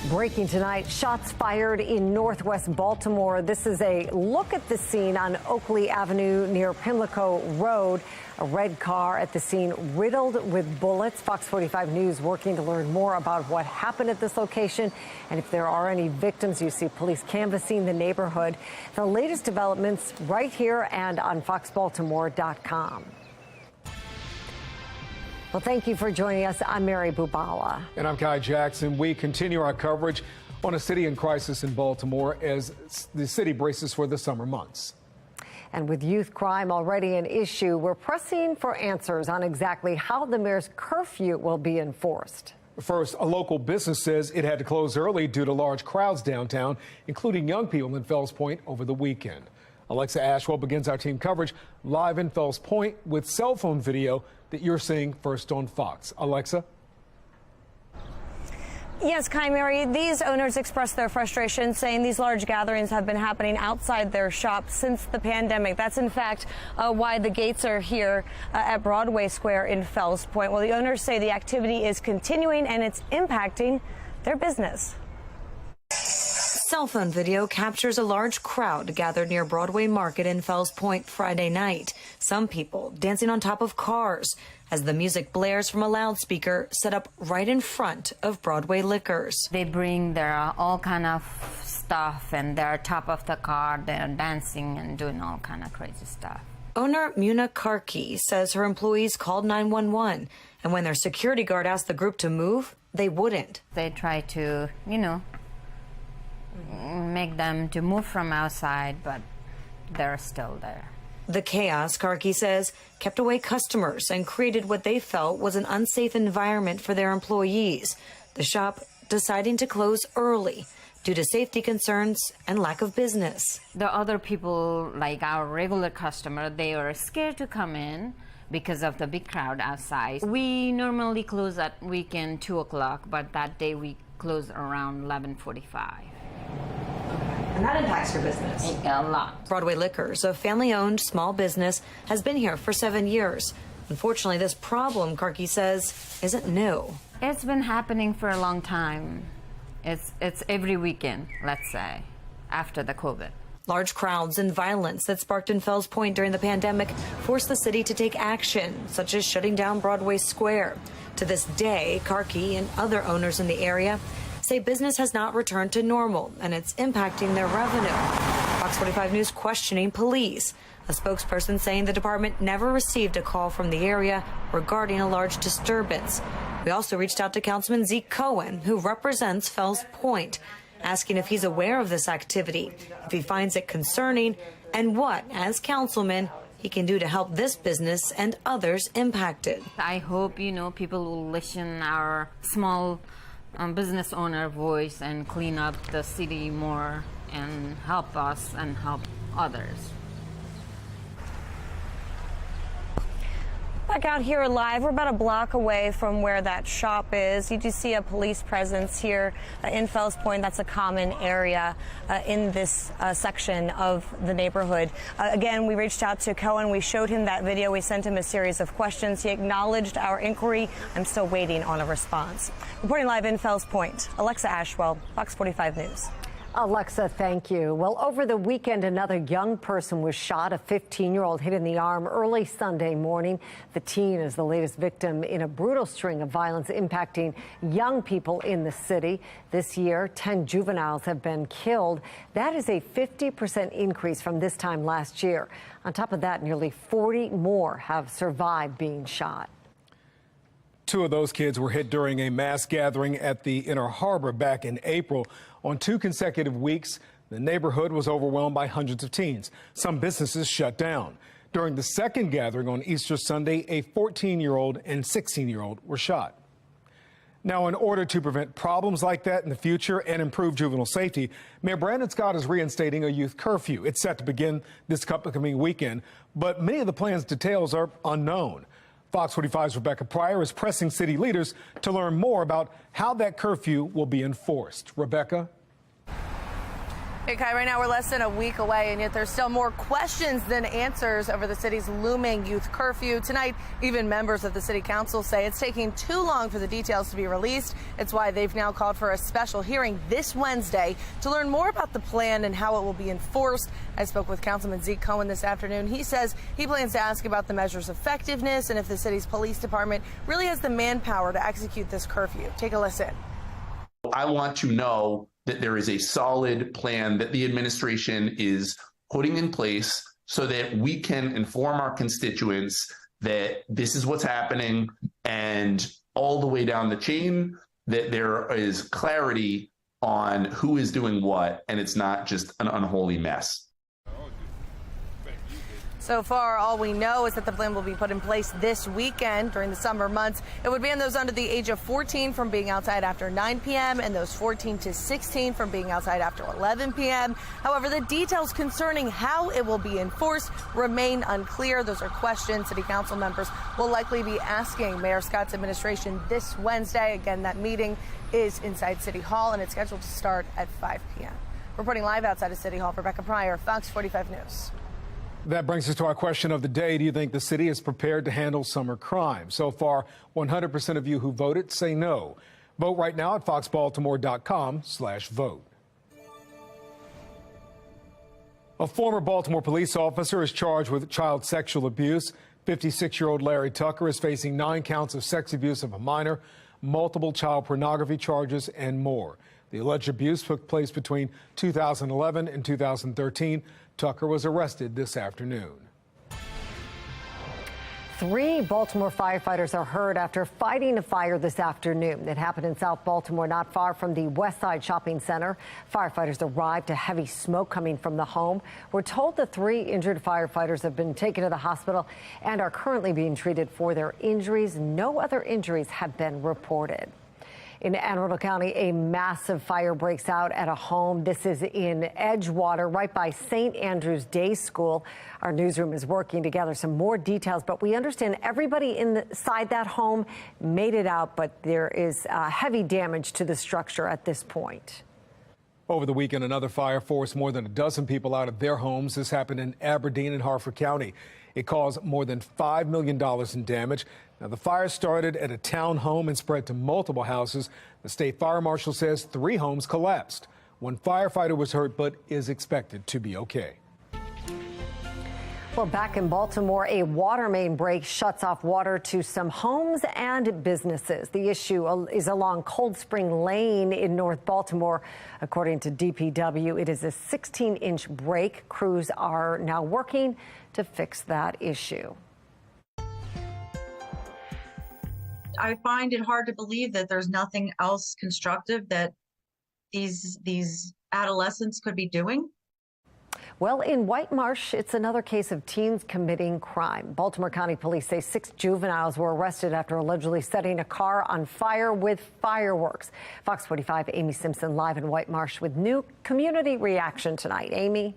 Breaking tonight, shots fired in northwest Baltimore. This is a look at the scene on Oakley Avenue near Pimlico Road. A red car at the scene riddled with bullets. Fox 45 News working to learn more about what happened at this location and if there are any victims. You see police canvassing the neighborhood. The latest developments right here and on foxbaltimore.com. Well, thank you for joining us. I'm Mary Bubala. And I'm Kai Jackson. We continue our coverage on a city in crisis in Baltimore as the city braces for the summer months. And with youth crime already an issue, we're pressing for answers on exactly how the mayor's curfew will be enforced. First, a local business says it had to close early due to large crowds downtown, including young people in Fells Point over the weekend. Alexa Ashwell begins our team coverage live in Fells Point with cell phone video that you're seeing first on Fox. Alexa? Yes, Kai, Mary, these owners expressed their frustration, saying these large gatherings have been happening outside their shops since the pandemic. That's, in fact, why the gates are here at Broadway Square in Fells Point. Well, the owners say the activity is continuing and it's impacting their business. Cell phone video captures a large crowd gathered near Broadway Market in Fells Point Friday night. Some people dancing on top of cars as the music blares from a loudspeaker set up right in front of Broadway Liquors. They bring their all kind of stuff and they're top of the car. They're dancing and doing all kind of crazy stuff. Owner Muna Karki says her employees called 911, and when their security guard asked the group to move, they wouldn't. They try to, make them to move from outside, but they're still there. The chaos, Karki says, kept away customers and created what they felt was an unsafe environment for their employees. The shop deciding to close early due to safety concerns and lack of business. The other people, like our regular customer, they are scared to come in because of the big crowd outside. We normally close at weekend 2 o'clock, but that day we close around 11:45. And that impacts your business? A lot. Broadway Liquors, a family-owned small business, has been here for 7 years. Unfortunately, this problem, Karki says, isn't new. It's been happening for a long time. It's every weekend, let's say, after the COVID. Large crowds and violence that sparked in Fells Point during the pandemic forced the city to take action, such as shutting down Broadway Square. To this day, Karki and other owners in the area say business has not returned to normal and it's impacting their revenue. Fox 45 News questioning police. A spokesperson saying the department never received a call from the area regarding a large disturbance. We also reached out to Councilman Zeke Cohen, who represents Fells Point, asking if he's aware of this activity, if he finds it concerning, and what, as councilman, he can do to help this business and others impacted. I hope, people will listen our small business owner voice and clean up the city more and help us and help others. Back out here live, we're about a block away from where that shop is. You do see a police presence here in Fells Point. That's a common area in this section of the neighborhood. Again, we reached out to Cohen. We showed him that video. We sent him a series of questions. He acknowledged our inquiry. I'm still waiting on a response. Reporting live in Fells Point, Alexa Ashwell, Fox 45 News. Alexa, thank you. Well, over the weekend, another young person was shot, a 15-year-old hit in the arm early Sunday morning. The teen is the latest victim in a brutal string of violence impacting young people in the city. This year, 10 juveniles have been killed. That is a 50% increase from this time last year. On top of that, nearly 40 more have survived being shot. 2 of those kids were hit during a mass gathering at the Inner Harbor back in April. On 2 consecutive weeks, the neighborhood was overwhelmed by hundreds of teens. Some businesses shut down. During the second gathering on Easter Sunday, a 14-year-old and 16-year-old were shot. Now, in order to prevent problems like that in the future and improve juvenile safety, Mayor Brandon Scott is reinstating a youth curfew. It's set to begin this upcoming weekend, but many of the plan's details are unknown. Fox 45's Rebecca Pryor is pressing city leaders to learn more about how that curfew will be enforced. Rebecca? Hey, Kai, right now we're less than a week away, and yet there's still more questions than answers over the city's looming youth curfew. Tonight, even members of the city council say it's taking too long for the details to be released. It's why they've now called for a special hearing this Wednesday to learn more about the plan and how it will be enforced. I spoke with Councilman Zeke Cohen this afternoon. He says he plans to ask about the measure's effectiveness and if the city's police department really has the manpower to execute this curfew. Take a listen. I want to know that there is a solid plan that the administration is putting in place so that we can inform our constituents that this is what's happening, and all the way down the chain that there is clarity on who is doing what, and it's not just an unholy mess. So far, all we know is that the plan will be put in place this weekend during the summer months. It would ban those under the age of 14 from being outside after 9 p.m. and those 14 to 16 from being outside after 11 p.m. However, the details concerning how it will be enforced remain unclear. Those are questions city council members will likely be asking Mayor Scott's administration this Wednesday. Again, that meeting is inside City Hall, and it's scheduled to start at 5 p.m. Reporting live outside of City Hall, Rebecca Pryor, Fox 45 News. That brings us to our question of the day. Do you think the city is prepared to handle summer crime? So far, 100% of you who voted say no. Vote right now at foxbaltimore.com/vote. A former Baltimore police officer is charged with child sexual abuse. 56-year-old Larry Tucker is facing 9 counts of sex abuse of a minor, multiple child pornography charges, and more. The alleged abuse took place between 2011 and 2013. Tucker was arrested this afternoon. 3 Baltimore firefighters are hurt after fighting a fire this afternoon. It happened in South Baltimore, not far from the West Side Shopping Center. Firefighters arrived to heavy smoke coming from the home. We're told the 3 injured firefighters have been taken to the hospital and are currently being treated for their injuries. No other injuries have been reported. In Anne Arundel County, a massive fire breaks out at a home. This is in Edgewater, right by St. Andrew's Day School. Our newsroom is working to gather some more details, but we understand everybody inside that home made it out, but there is heavy damage to the structure at this point. Over the weekend, another fire forced more than a dozen people out of their homes. This happened in Aberdeen and Harford County. It caused more than $5 million in damage. Now, the fire started at a town home and spread to multiple houses. The state fire marshal says 3 homes collapsed. 1 firefighter was hurt but is expected to be okay. Well, back in Baltimore, a water main break shuts off water to some homes and businesses. The issue is along Cold Spring Lane in North Baltimore. According to DPW, it is a 16-inch break. Crews are now working to fix that issue. I find it hard to believe that there's nothing else constructive that these adolescents could be doing. Well, in White Marsh, it's another case of teens committing crime. Baltimore County Police say 6 juveniles were arrested after allegedly setting a car on fire with fireworks. Fox 45 Amy Simpson live in White Marsh with new community reaction tonight. Amy?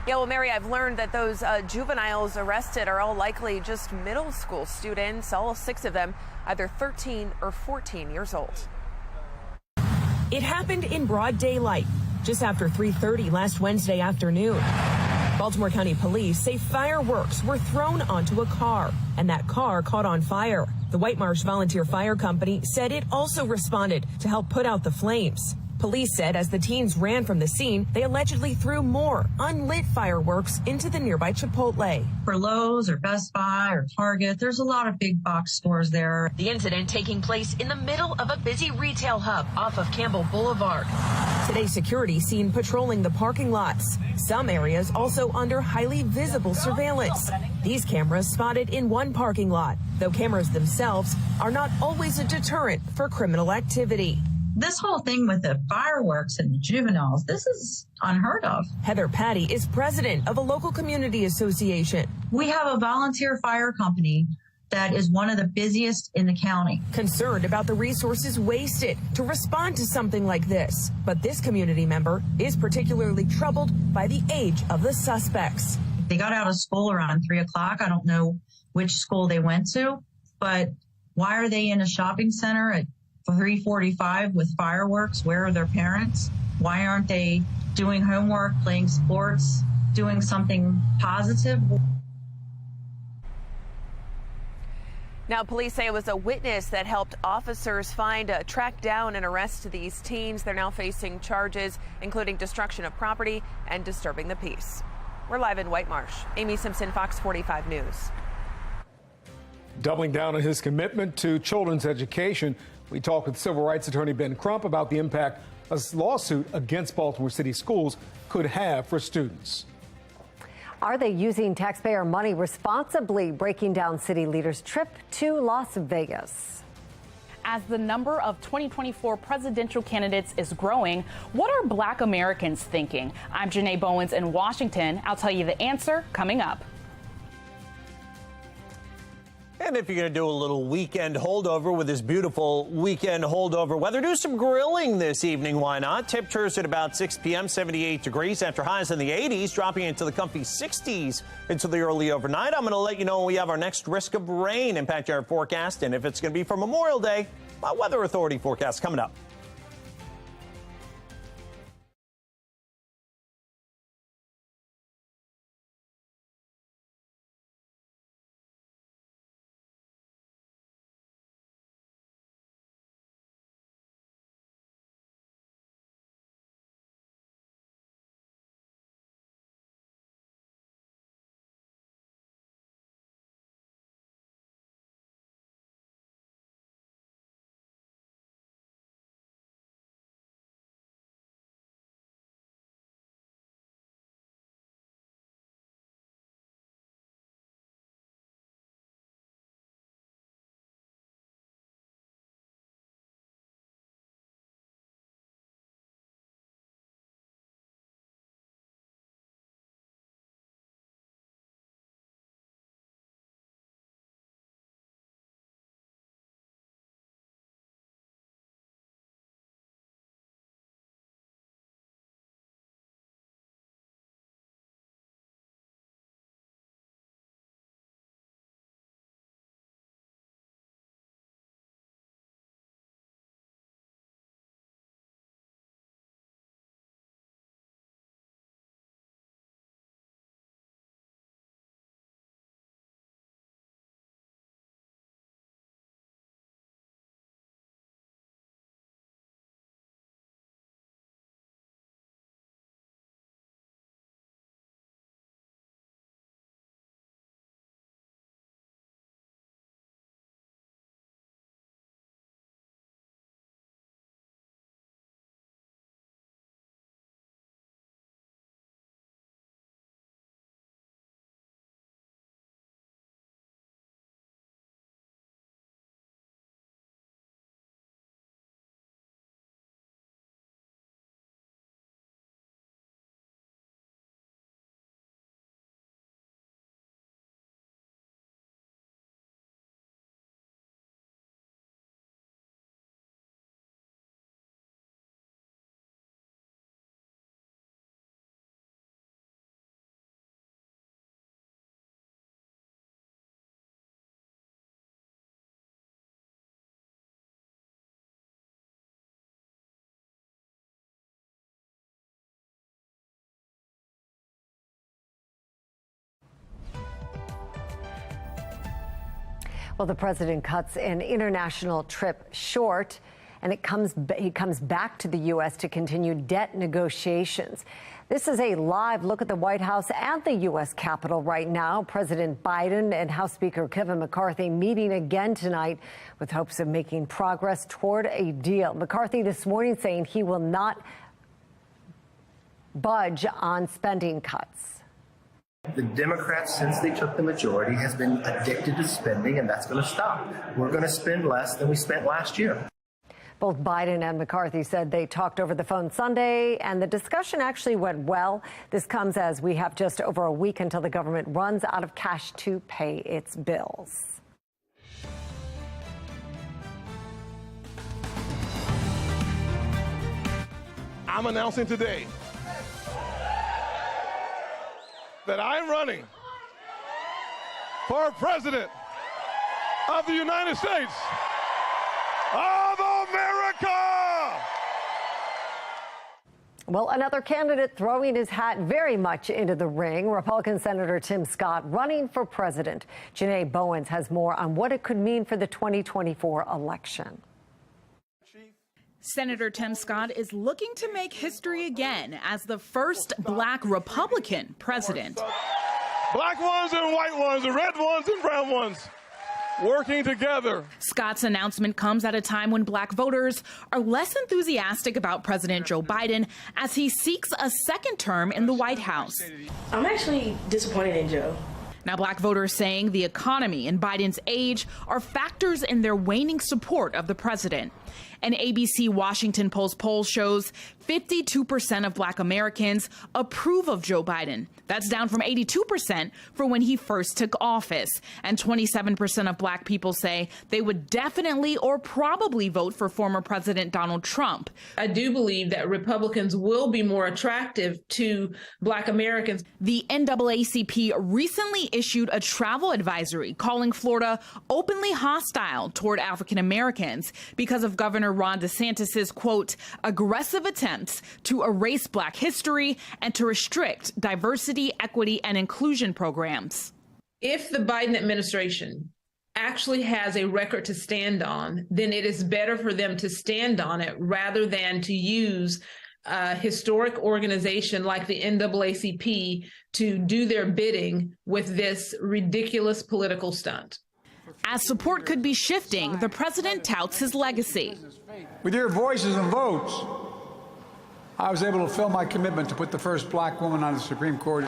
Yeah, well, Mary, I've learned that those juveniles arrested are all likely just middle school students, all 6 of them either 13 or 14 years old. It happened in broad daylight, just after 3:30 last Wednesday afternoon. Baltimore County Police say fireworks were thrown onto a car, and that car caught on fire. The White Marsh Volunteer Fire Company said it also responded to help put out the flames. Police said as the teens ran from the scene, they allegedly threw more unlit fireworks into the nearby Chipotle. For Lowe's or Best Buy or Target, there's a lot of big box stores there. The incident taking place in the middle of a busy retail hub off of Campbell Boulevard. Today, security seen patrolling the parking lots. Some areas also under highly visible surveillance. These cameras spotted in one parking lot, though cameras themselves are not always a deterrent for criminal activity. This whole thing with the fireworks and the juveniles, this is unheard of. Heather Patty is president of a local community association. We have a volunteer fire company that is one of the busiest in the county. Concerned about the resources wasted to respond to something like this. But this community member is particularly troubled by the age of the suspects. They got out of school around 3 o'clock. I don't know which school they went to, but why are they in a shopping center at 3:45 with fireworks? Where are their parents? Why aren't they doing homework, playing sports, doing something positive? Now, police say it was a witness that helped officers track down and arrest these teens. They're now facing charges, including destruction of property and disturbing the peace. We're live in White Marsh. Amy Simpson, Fox 45 News. Doubling down on his commitment to children's education, we talked with civil rights attorney Ben Crump about the impact a lawsuit against Baltimore City schools could have for students. Are they using taxpayer money responsibly? Breaking down city leaders' trip to Las Vegas. As the number of 2024 presidential candidates is growing, what are Black Americans thinking? I'm Janae Bowens in Washington. I'll tell you the answer coming up. And if you're going to do a little weekend holdover with this beautiful weekend holdover weather, do some grilling this evening. Why not? Temperatures at about 6 p.m., 78 degrees after highs in the 80s, dropping into the comfy 60s into the early overnight. I'm going to let you know when we have our next risk of rain impacting our forecast and if it's going to be for Memorial Day. My Weather Authority forecast coming up. Well, the president cuts an international trip short, and he comes back to the U.S. to continue debt negotiations. This is a live look at the White House and the U.S. Capitol right now. President Biden and House Speaker Kevin McCarthy meeting again tonight with hopes of making progress toward a deal. McCarthy this morning saying he will not budge on spending cuts. The Democrats, since they took the majority, has been addicted to spending, and that's going to stop. We're going to spend less than we spent last year. Both Biden and McCarthy said they talked over the phone Sunday, and the discussion actually went well. This comes as we have just over a week until the government runs out of cash to pay its bills. I'm announcing today that I'm running for President of the United States of America. Well, another candidate throwing his hat very much into the ring, Republican Senator Tim Scott running for president. Janae Bowens has more on what it could mean for the 2024 election. Senator Tim Scott is looking to make history again as the first black Republican president. Black ones and white ones, the red ones and brown ones, working together. Scott's announcement comes at a time when black voters are less enthusiastic about President Joe Biden as he seeks a second term in the White House. I'm actually disappointed in Joe. Now, black voters saying the economy and Biden's age are factors in their waning support of the president. An ABC Washington Post poll shows 52% of black Americans approve of Joe Biden. That's down from 82% for when he first took office. And 27% of black people say they would definitely or probably vote for former President Donald Trump. I do believe that Republicans will be more attractive to black Americans. The NAACP recently issued a travel advisory calling Florida openly hostile toward African Americans because of Governor Ron DeSantis's, quote, aggressive attempts to erase black history and to restrict diversity, equity, and inclusion programs. If the Biden administration actually has a record to stand on, then it is better for them to stand on it rather than to use a historic organization like the NAACP to do their bidding with this ridiculous political stunt. As support could be shifting, the president touts his legacy. With your voices and votes, I was able to fill my commitment to put the first black woman on the Supreme Court.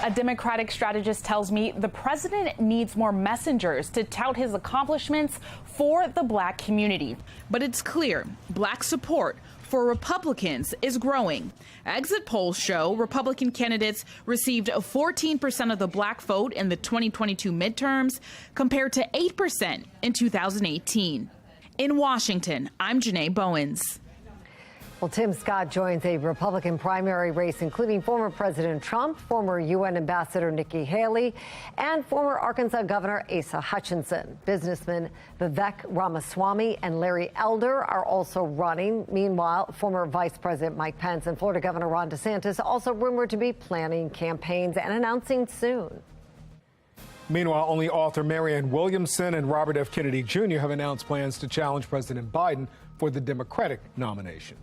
A Democratic strategist tells me the president needs more messengers to tout his accomplishments for the black community. But it's clear black support for Republicans is growing. Exit polls show Republican candidates received 14% of the black vote in the 2022 midterms compared to 8% in 2018. In Washington, I'm Janae Bowens. Well, Tim Scott joins a Republican primary race, including former President Trump, former UN Ambassador Nikki Haley, and former Arkansas Governor Asa Hutchinson. Businessmen Vivek Ramaswamy and Larry Elder are also running. Meanwhile, former Vice President Mike Pence and Florida Governor Ron DeSantis also rumored to be planning campaigns and announcing soon. Meanwhile, only author Marianne Williamson and Robert F. Kennedy Jr. have announced plans to challenge President Biden for the Democratic nomination.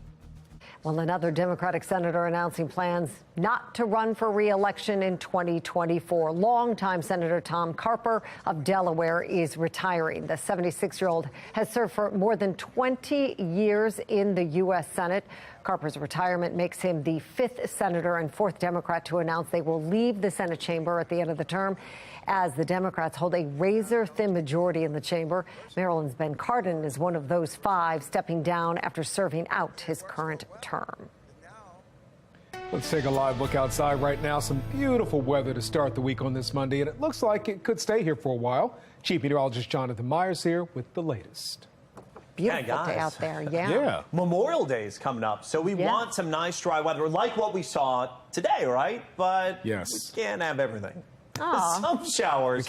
Well, another Democratic senator announcing plans not to run for re-election in 2024. Longtime Senator Tom Carper of Delaware is retiring. The 76-year-old has served for more than 20 years in the U.S. Senate. Carper's retirement makes him the 5th senator and 4th Democrat to announce they will leave the Senate chamber at the end of the term, as the Democrats hold a razor-thin majority in the chamber. Maryland's Ben Cardin is one of those 5 stepping down after serving out his current term. Let's take a live look outside right now. Some beautiful weather to start the week on this Monday, and it looks like it could stay here for a while. Chief Meteorologist Jonathan Myers here with the latest. Beautiful day out there, yeah. Memorial Day is coming up, so we want some nice dry weather, like what we saw today, right? But we can't have everything. Some showers.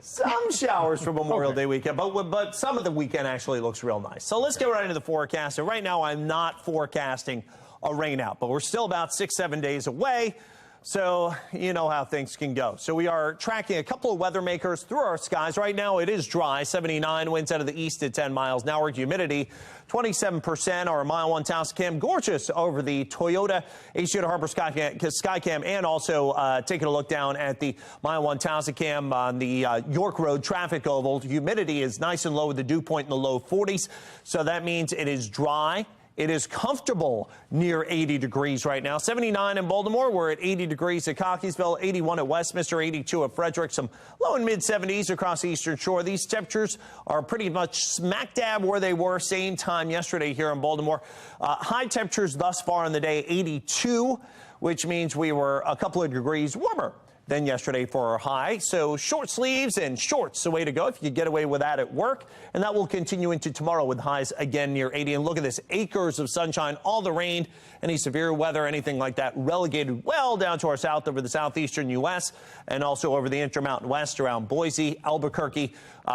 Some showers for Memorial Day weekend, but some of the weekend actually looks real nice. So let's get right into the forecast. And right now, I'm not forecasting a rain out, but we're still about 6-7 days away. So you know how things can go. So we are tracking a couple of weather makers through our skies. Right now it is dry, 79 winds out of the east at 10 miles an hour. Humidity 27%. Our Mile 1 Tascam, gorgeous over the Toyota H2 Harbor Skycam, and also taking a look down at the Mile 1 Tascam on the York Road traffic oval. Humidity is nice and low with the dew point in the low 40s. So that means it is dry. It is comfortable near 80 degrees right now. 79 in Baltimore. We're at 80 degrees at Cockeysville, 81 at Westminster, 82 at Frederick. Some low and mid 70s across the Eastern Shore. These temperatures are pretty much smack dab where they were same time yesterday here in Baltimore. High temperatures thus far in the day, 82, which means we were a couple of degrees warmer than yesterday for our high. So short sleeves and shorts the way to go if you get away with that at work. And that will continue into tomorrow with highs again near 80. And look at this, acres of sunshine, all the rain, any severe weather, anything like that relegated well down to our south over the southeastern U.S. and also over the Intermountain West around Boise, Albuquerque.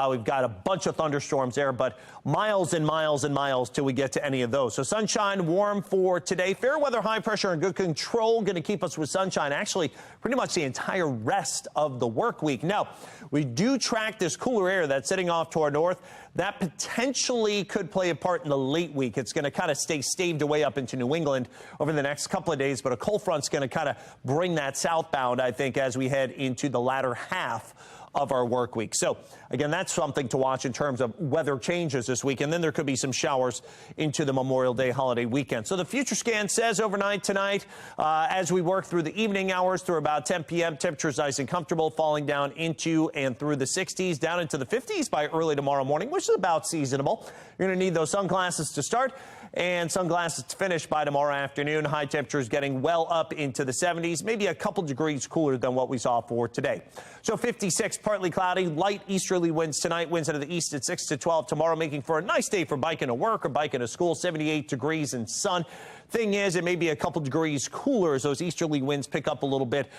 We've got a bunch of thunderstorms there, but miles and miles and miles till we get to any of those. So sunshine, warm for today. Fair weather, high pressure and good control going to keep us with sunshine actually pretty much the entire rest of the work week. Now, we do track this cooler air that's sitting off to our north. That potentially could play a part in the late week. It's going to kind of stay staved away up into New England over the next couple of days, but a cold front's going to kind of bring that southbound, I think, as we head into the latter half of our work week. So again, that's something to watch in terms of weather changes this week. And then there could be some showers into the Memorial Day holiday weekend. So the future scan says overnight tonight, as we work through the evening hours through about 10 p.m., temperatures nice and comfortable, falling down into and through the 60s, down into the 50s by early tomorrow morning, which is about seasonable. You're going to need those sunglasses to start and sunglasses to finish by tomorrow afternoon. High temperatures getting well up into the 70s, maybe a couple degrees cooler than what we saw for today. So 56, partly cloudy, light easterly winds tonight, winds out of the east at 6 to 12 tomorrow, making for a nice day for biking to work or biking to school. 78 degrees and sun. Thing is, it may be a couple degrees cooler as those easterly winds pick up a little bit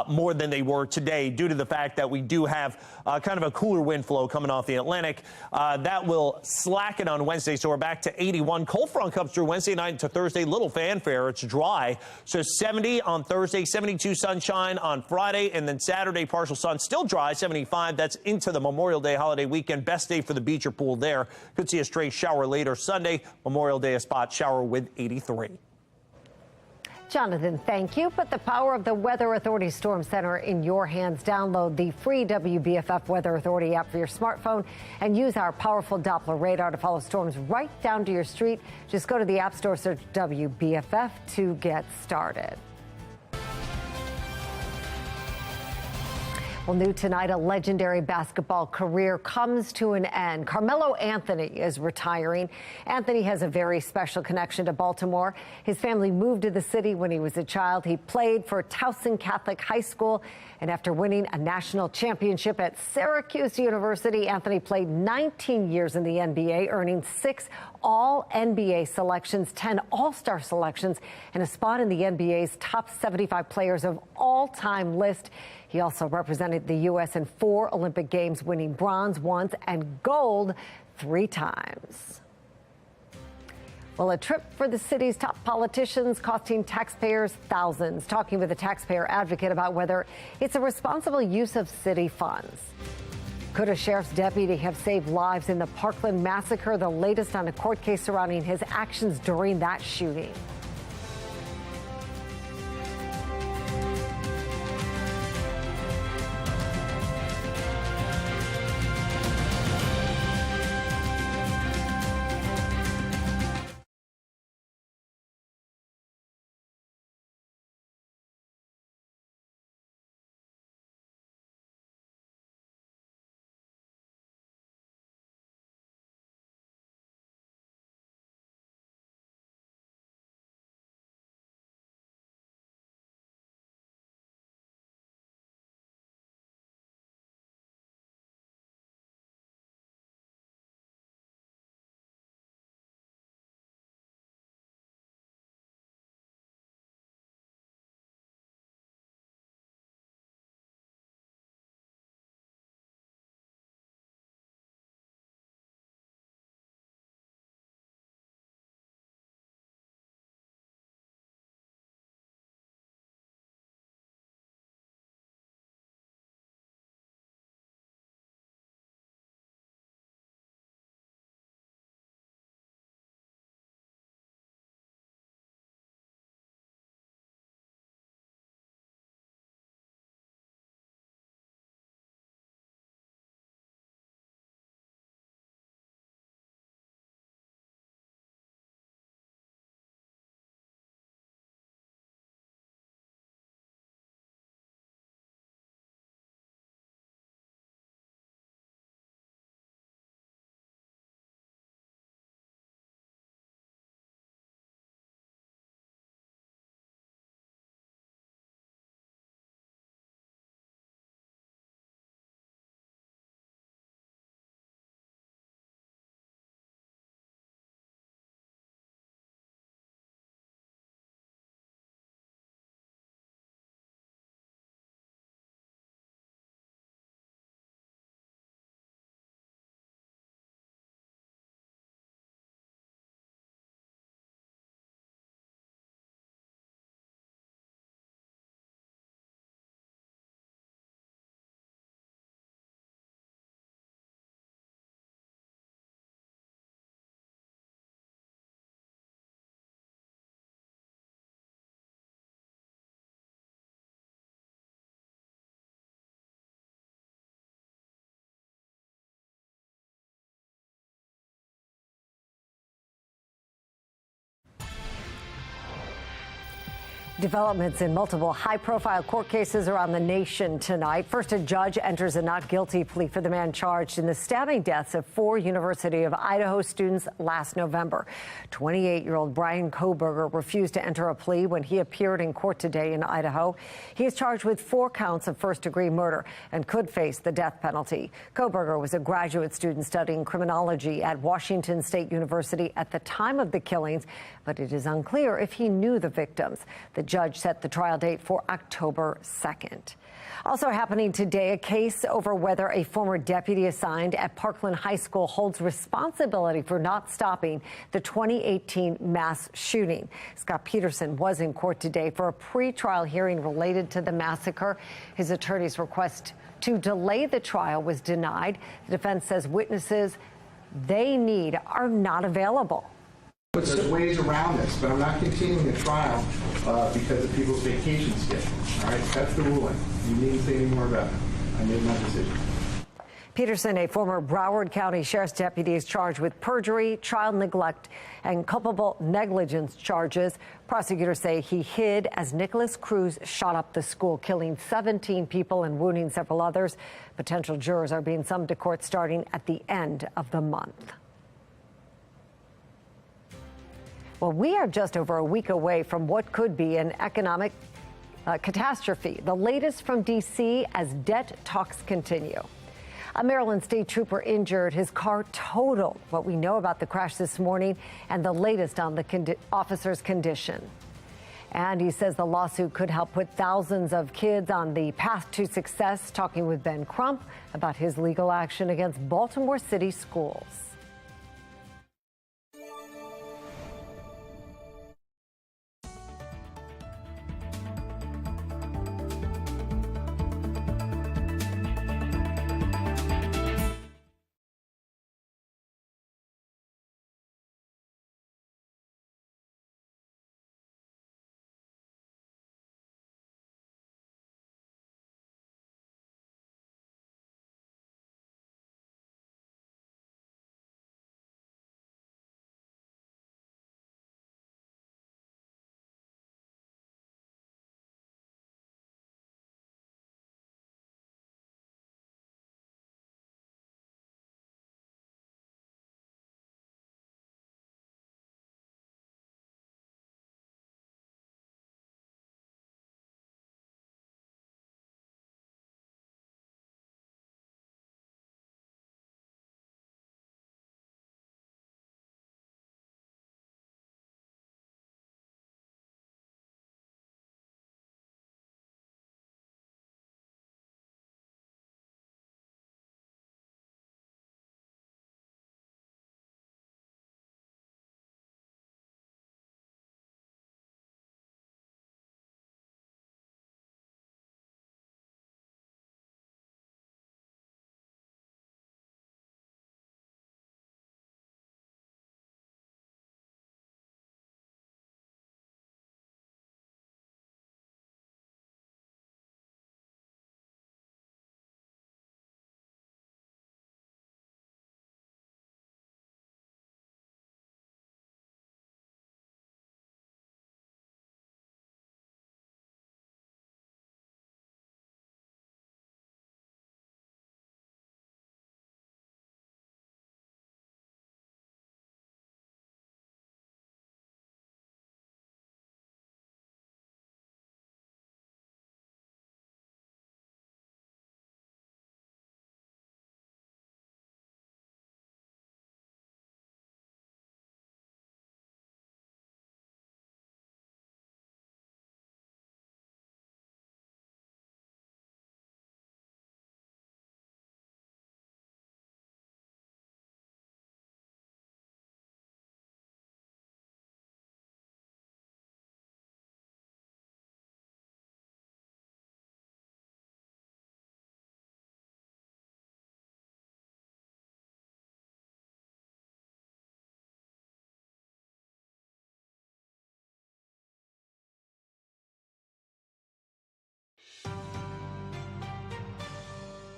more than they were today due to the fact that we do have kind of a cooler wind flow coming off the Atlantic. That will slacken on Wednesday, so we're back to 81. Cold front comes through Wednesday night into Thursday. Little fanfare. It's dry. So 70 on Thursday, 72 sunshine on Friday, and then Saturday partial sun. Still dry, 75. That's into the Memorial Day holiday weekend. Best day for the beach or pool there. Could see a stray shower later Sunday. Memorial Day, a spot shower with 83. Jonathan, thank you. Put the power of the Weather Authority Storm Center in your hands. Download the free WBFF Weather Authority app for your smartphone and use our powerful Doppler radar to follow storms right down to your street. Just go to the App Store, search WBFF to get started. Well, new tonight, a legendary basketball career comes to an end. Carmelo Anthony is retiring. Anthony has a very special connection to Baltimore. His family moved to the city when he was a child. He played for Towson Catholic High School, and after winning a national championship at Syracuse University, Anthony played 19 years in the NBA, earning 6 All-NBA selections, 10 All-Star selections, and a spot in the NBA's top 75 players of all-time list. He also represented the U.S. in 4 Olympic Games, winning bronze once and gold 3 times. Well, a trip for the city's top politicians costing taxpayers thousands. Talking with a taxpayer advocate about whether it's a responsible use of city funds. Could a sheriff's deputy have saved lives in the Parkland massacre? The latest on a court case surrounding his actions during that shooting. Developments in multiple high-profile court cases around the nation tonight. First, a judge enters a not guilty plea for the man charged in the stabbing deaths of 4 University of Idaho students last November. 28-year-old Brian Kohberger refused to enter a plea when he appeared in court today in Idaho. He is charged with 4 counts of first-degree murder and could face the death penalty. Kohberger was a graduate student studying criminology at Washington State University at the time of the killings, but it is unclear if he knew the victims. The judge set the trial date for October 2nd. Also happening today, a case over whether a former deputy assigned at Parkland High School holds responsibility for not stopping the 2018 mass shooting. Scott Peterson was in court today for a pre-trial hearing related to the massacre. His attorney's request to delay the trial was denied. The defense says witnesses they need are not available. There's ways around this, but I'm not continuing the trial because of people's vacation schedule. All right, that's the ruling. You needn't say any more about it. I made my decision. Peterson, a former Broward County Sheriff's deputy, is charged with perjury, child neglect, and culpable negligence charges. Prosecutors say he hid as Nicholas Cruz shot up the school, killing 17 people and wounding several others. Potential jurors are being summoned to court starting at the end of the month. Well, we are just over a week away from what could be an economic catastrophe. The latest from D.C. as debt talks continue. A Maryland state trooper injured, his car totaled. What we know about the crash this morning and the latest on the officer's condition. And he says the lawsuit could help put thousands of kids on the path to success. Talking with Ben Crump about his legal action against Baltimore City schools.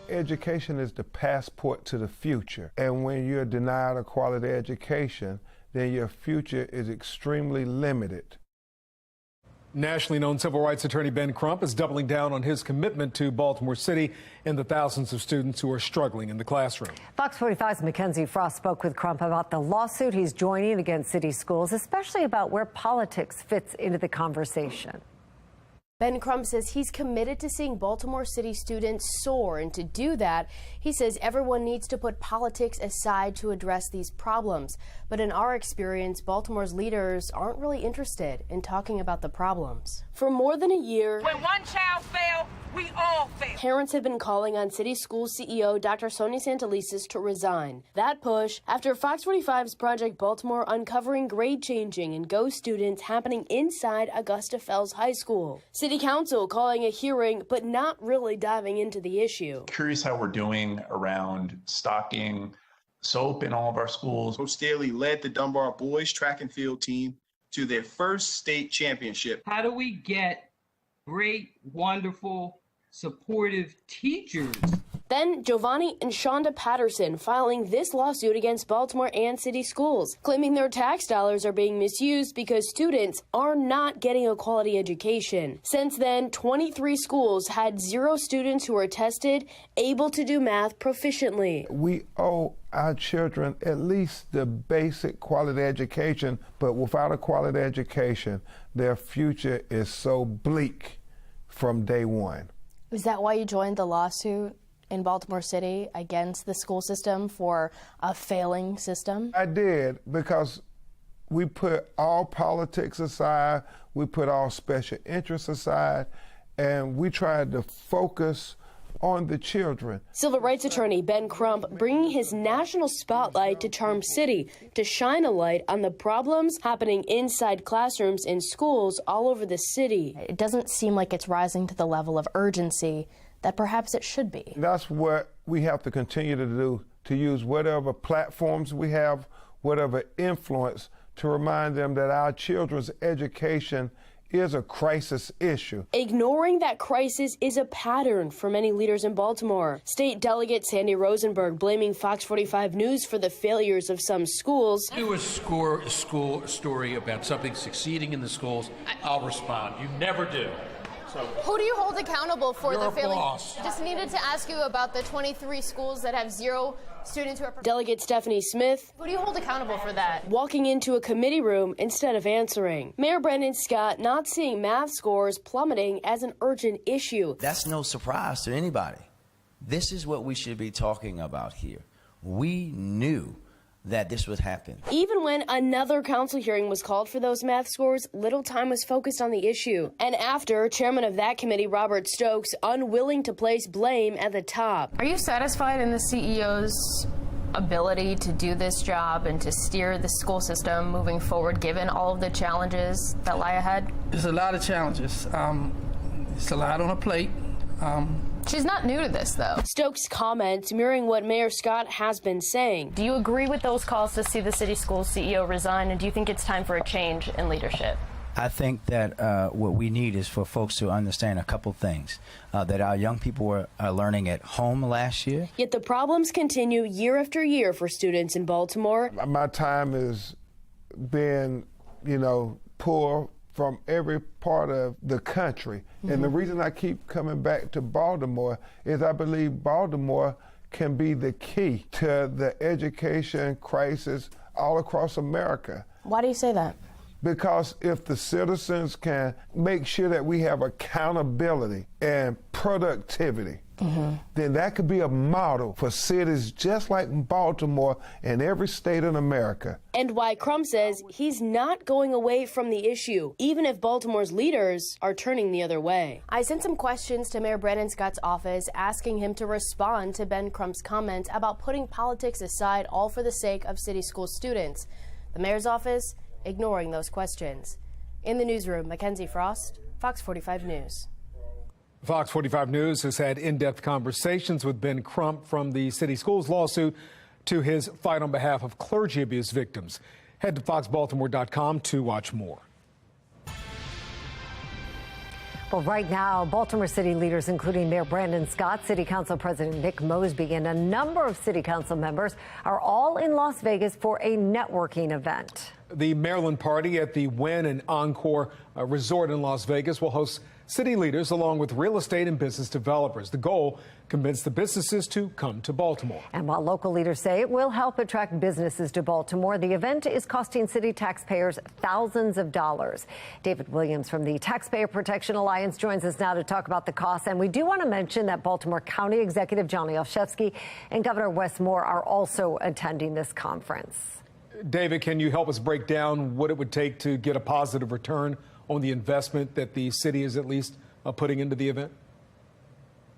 Education is the passport to the future. And when you're denied a quality education, then your future is extremely limited. Nationally known civil rights attorney Ben Crump is doubling down on his commitment to Baltimore City and the thousands of students who are struggling in the classroom. Fox 45's Mackenzie Frost spoke with Crump about the lawsuit he's joining against city schools, especially about where politics fits into the conversation. Ben Crump says he's committed to seeing Baltimore City students soar, and to do that, he says everyone needs to put politics aside to address these problems. But in our experience, Baltimore's leaders aren't really interested in talking about the problems. For more than a year, when one child fails, we all fail. Parents have been calling on City School CEO Dr. Sonia Santelises to resign. That push after Fox 45's Project Baltimore uncovering grade-changing and ghost students happening inside Augusta Fells High School. City Council calling a hearing, but not really diving into the issue. Curious how we're doing around stocking soap in all of our schools. Coach Staley led the Dunbar boys track and field team to their first state championship. How do we get great, wonderful, supportive teachers? Then Giovanni and Shonda Patterson filing this lawsuit against Baltimore and city schools, claiming their tax dollars are being misused because students are not getting a quality education. Since then, 23 schools had 0 students who were tested able to do math proficiently. We owe our children at least the basic quality education, but without a quality education, their future is so bleak from day one. Is that why you joined the lawsuit in Baltimore City against the school system for a failing system? I did, because we put all politics aside, we put all special interests aside, and we tried to focus on the children. Civil rights attorney Ben Crump bringing his national spotlight to Charm City to shine a light on the problems happening inside classrooms in schools all over the city. It doesn't seem like it's rising to the level of urgency that perhaps it should be. That's what we have to continue to do, to use whatever platforms we have, whatever influence, to remind them that our children's education is a crisis issue. Ignoring that crisis is a pattern for many leaders in Baltimore. State Delegate Sandy Rosenberg blaming Fox 45 News for the failures of some schools. Do a school story about something succeeding in the schools, I'll respond. You never do. So, who do you hold accountable for the failing? Boss. Just needed to ask you about the 23 schools that have 0 students who are... Delegate Stephanie Smith. Who do you hold accountable for that? Walking into a committee room instead of answering. Mayor Brandon Scott not seeing math scores plummeting as an urgent issue. That's no surprise to anybody. This is what we should be talking about here. We knew that this would happen. Even when another council hearing was called for those math scores, little time was focused on the issue. And after, chairman of that committee, Robert Stokes, unwilling to place blame at the top. Are you satisfied in the CEO's ability to do this job and to steer the school system moving forward, given all of the challenges that lie ahead? There's a lot of challenges. It's a lot on a plate. She's not new to this, though. Stokes' comments mirroring what Mayor Scott has been saying. Do you agree with those calls to see the city school CEO resign, and do you think it's time for a change in leadership? I think that what we need is for folks to understand a couple things that our young people were learning at home last year. Yet the problems continue year after year for students in Baltimore. My time has been, poor from every part of the country. And the reason I keep coming back to Baltimore is I believe Baltimore can be the key to the education crisis all across America. Why do you say that? Because if the citizens can make sure that we have accountability and productivity, then that could be a model for cities just like Baltimore and every state in America. And why Crump says he's not going away from the issue, even if Baltimore's leaders are turning the other way. I sent some questions to Mayor Brandon Scott's office asking him to respond to Ben Crump's comment about putting politics aside all for the sake of city school students. The mayor's office ignoring those questions. In the newsroom, Mackenzie Frost, Fox 45 News. Fox 45 News has had in-depth conversations with Ben Crump, from the city schools lawsuit to his fight on behalf of clergy abuse victims. Head to foxbaltimore.com to watch more. Well, right now, Baltimore City leaders, including Mayor Brandon Scott, City Council President Nick Mosby, and a number of City Council members are all in Las Vegas for a networking event. The Maryland party at the Wynn and Encore Resort in Las Vegas will host city leaders along with real estate and business developers. The goal, convince the businesses to come to Baltimore. And while local leaders say it will help attract businesses to Baltimore, the event is costing city taxpayers thousands of dollars. David Williams from the Taxpayer Protection Alliance joins us now to talk about the costs. And we do want to mention that Baltimore County Executive Johnny Olszewski and Governor Wes Moore are also attending this conference. David, can you help us break down what it would take to get a positive return on the investment that the city is at least putting into the event?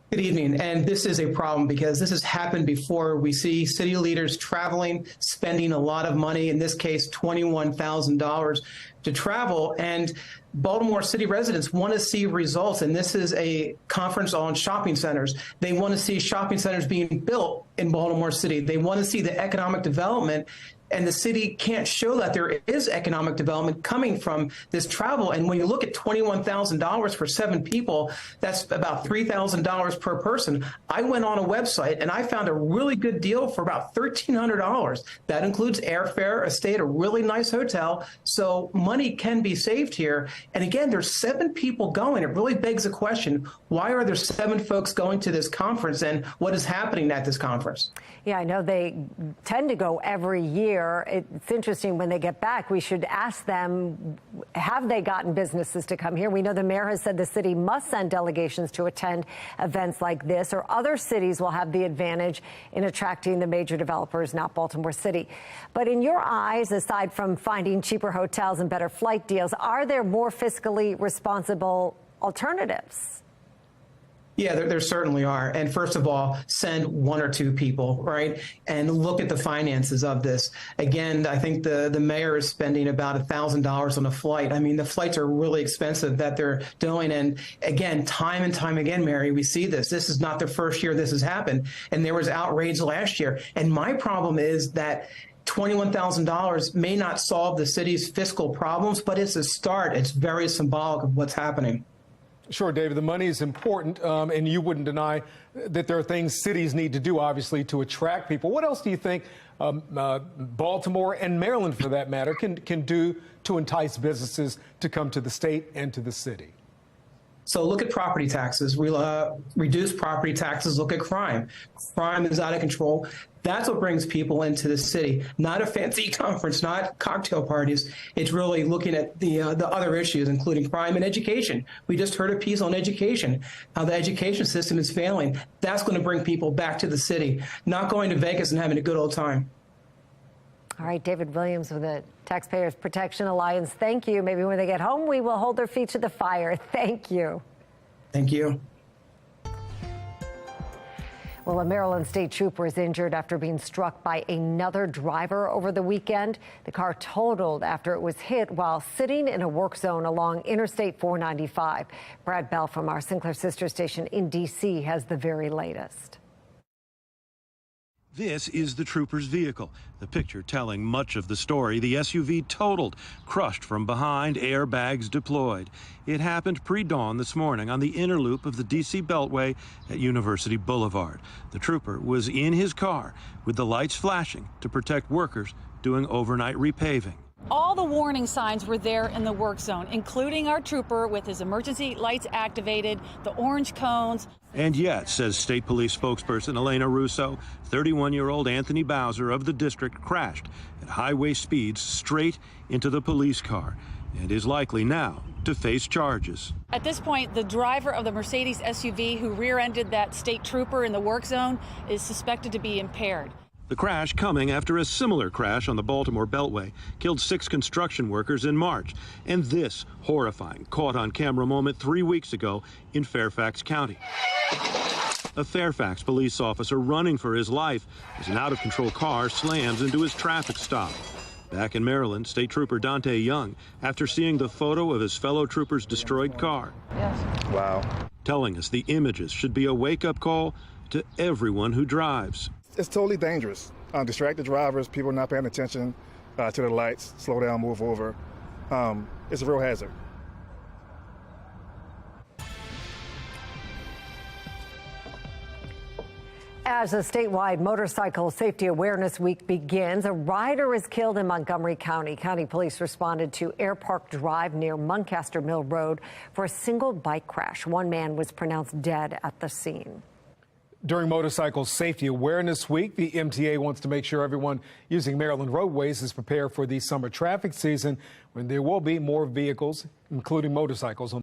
Good evening. And this is a problem because this has happened before. We see city leaders traveling, spending a lot of money, in this case, $21,000 to travel. And Baltimore City residents want to see results. And this is a conference on shopping centers. They want to see shopping centers being built in Baltimore City. They want to see the economic development. And the city can't show that there is economic development coming from this travel. And when you look at $21,000 for 7 people, that's about $3,000 per person. I went on a website and I found a really good deal for about $1,300. That includes airfare, a stay at a really nice hotel. So money can be saved here. And again, there's 7 people going. It really begs the question, why are there 7 folks going to this conference and what is happening at this conference? Yeah, I know they tend to go every year. It's interesting when they get back, we should ask them, have they gotten businesses to come here? We know the mayor has said the city must send delegations to attend events like this, or other cities will have the advantage in attracting the major developers, not Baltimore City. But in your eyes, aside from finding cheaper hotels and better flight deals, are there more fiscally responsible alternatives? Yeah, there certainly are. And first of all, send 1 or 2 people, right? And look at the finances of this. Again, I think the mayor is spending about $1,000 on a flight. I mean, the flights are really expensive that they're doing. And again, time and time again, Mary, we see this. This is not the first year this has happened. And there was outrage last year. And my problem is that $21,000 may not solve the city's fiscal problems, but it's a start. It's very symbolic of what's happening. Sure, David, the money is important, and you wouldn't deny that there are things cities need to do, obviously, to attract people. What else do you think Baltimore and Maryland, for that matter, can do to entice businesses to come to the state and to the city? So look at property taxes. We'll reduce property taxes. Look at crime. Crime is out of control. That's what brings people into the city, not a fancy conference, not cocktail parties. It's really looking at the other issues, including crime and education. We just heard a piece on education, how the education system is failing. That's going to bring people back to the city, not going to Vegas and having a good old time. All right, David Williams with the Taxpayers Protection Alliance. Thank you. Maybe when they get home, we will hold their feet to the fire. Thank you. Thank you. Well, a Maryland state trooper is injured after being struck by another driver over the weekend. The car totaled after it was hit while sitting in a work zone along Interstate 495. Brad Bell from our Sinclair sister station in D.C. has the very latest. This is the trooper's vehicle. The picture telling much of the story. The SUV totaled, crushed from behind, airbags deployed. It happened pre-dawn this morning on the inner loop of the D.C. Beltway at University Boulevard. The trooper was in his car with the lights flashing to protect workers doing overnight repaving. All the warning signs were there in the work zone, including our trooper with his emergency lights activated, the orange cones. And yet, says State Police spokesperson Elena Russo, 31-year-old Anthony Bowser of the district crashed at highway speeds straight into the police car and is likely now to face charges. At this point, the driver of the Mercedes SUV who rear-ended that state trooper in the work zone is suspected to be impaired. The crash coming after a similar crash on the Baltimore Beltway killed 6 construction workers in March. And this horrifying caught-on-camera moment 3 weeks ago in Fairfax County. A Fairfax police officer running for his life as an out-of-control car slams into his traffic stop. Back in Maryland, State Trooper Dante Young, after seeing the photo of his fellow trooper's destroyed car. Yes. Wow. Telling us the images should be a wake-up call to everyone who drives. It's totally dangerous. Distracted drivers, people not paying attention to the lights, slow down, move over. It's a real hazard. As As a statewide motorcycle safety awareness week begins, a rider is killed in Montgomery County. County police responded to Air Park Drive near Muncaster Mill Road for a single bike crash. One man was pronounced dead at the scene. During Motorcycle Safety Awareness Week, the MTA wants to make sure everyone using Maryland roadways is prepared for the summer traffic season when there will be more vehicles, including motorcycles, on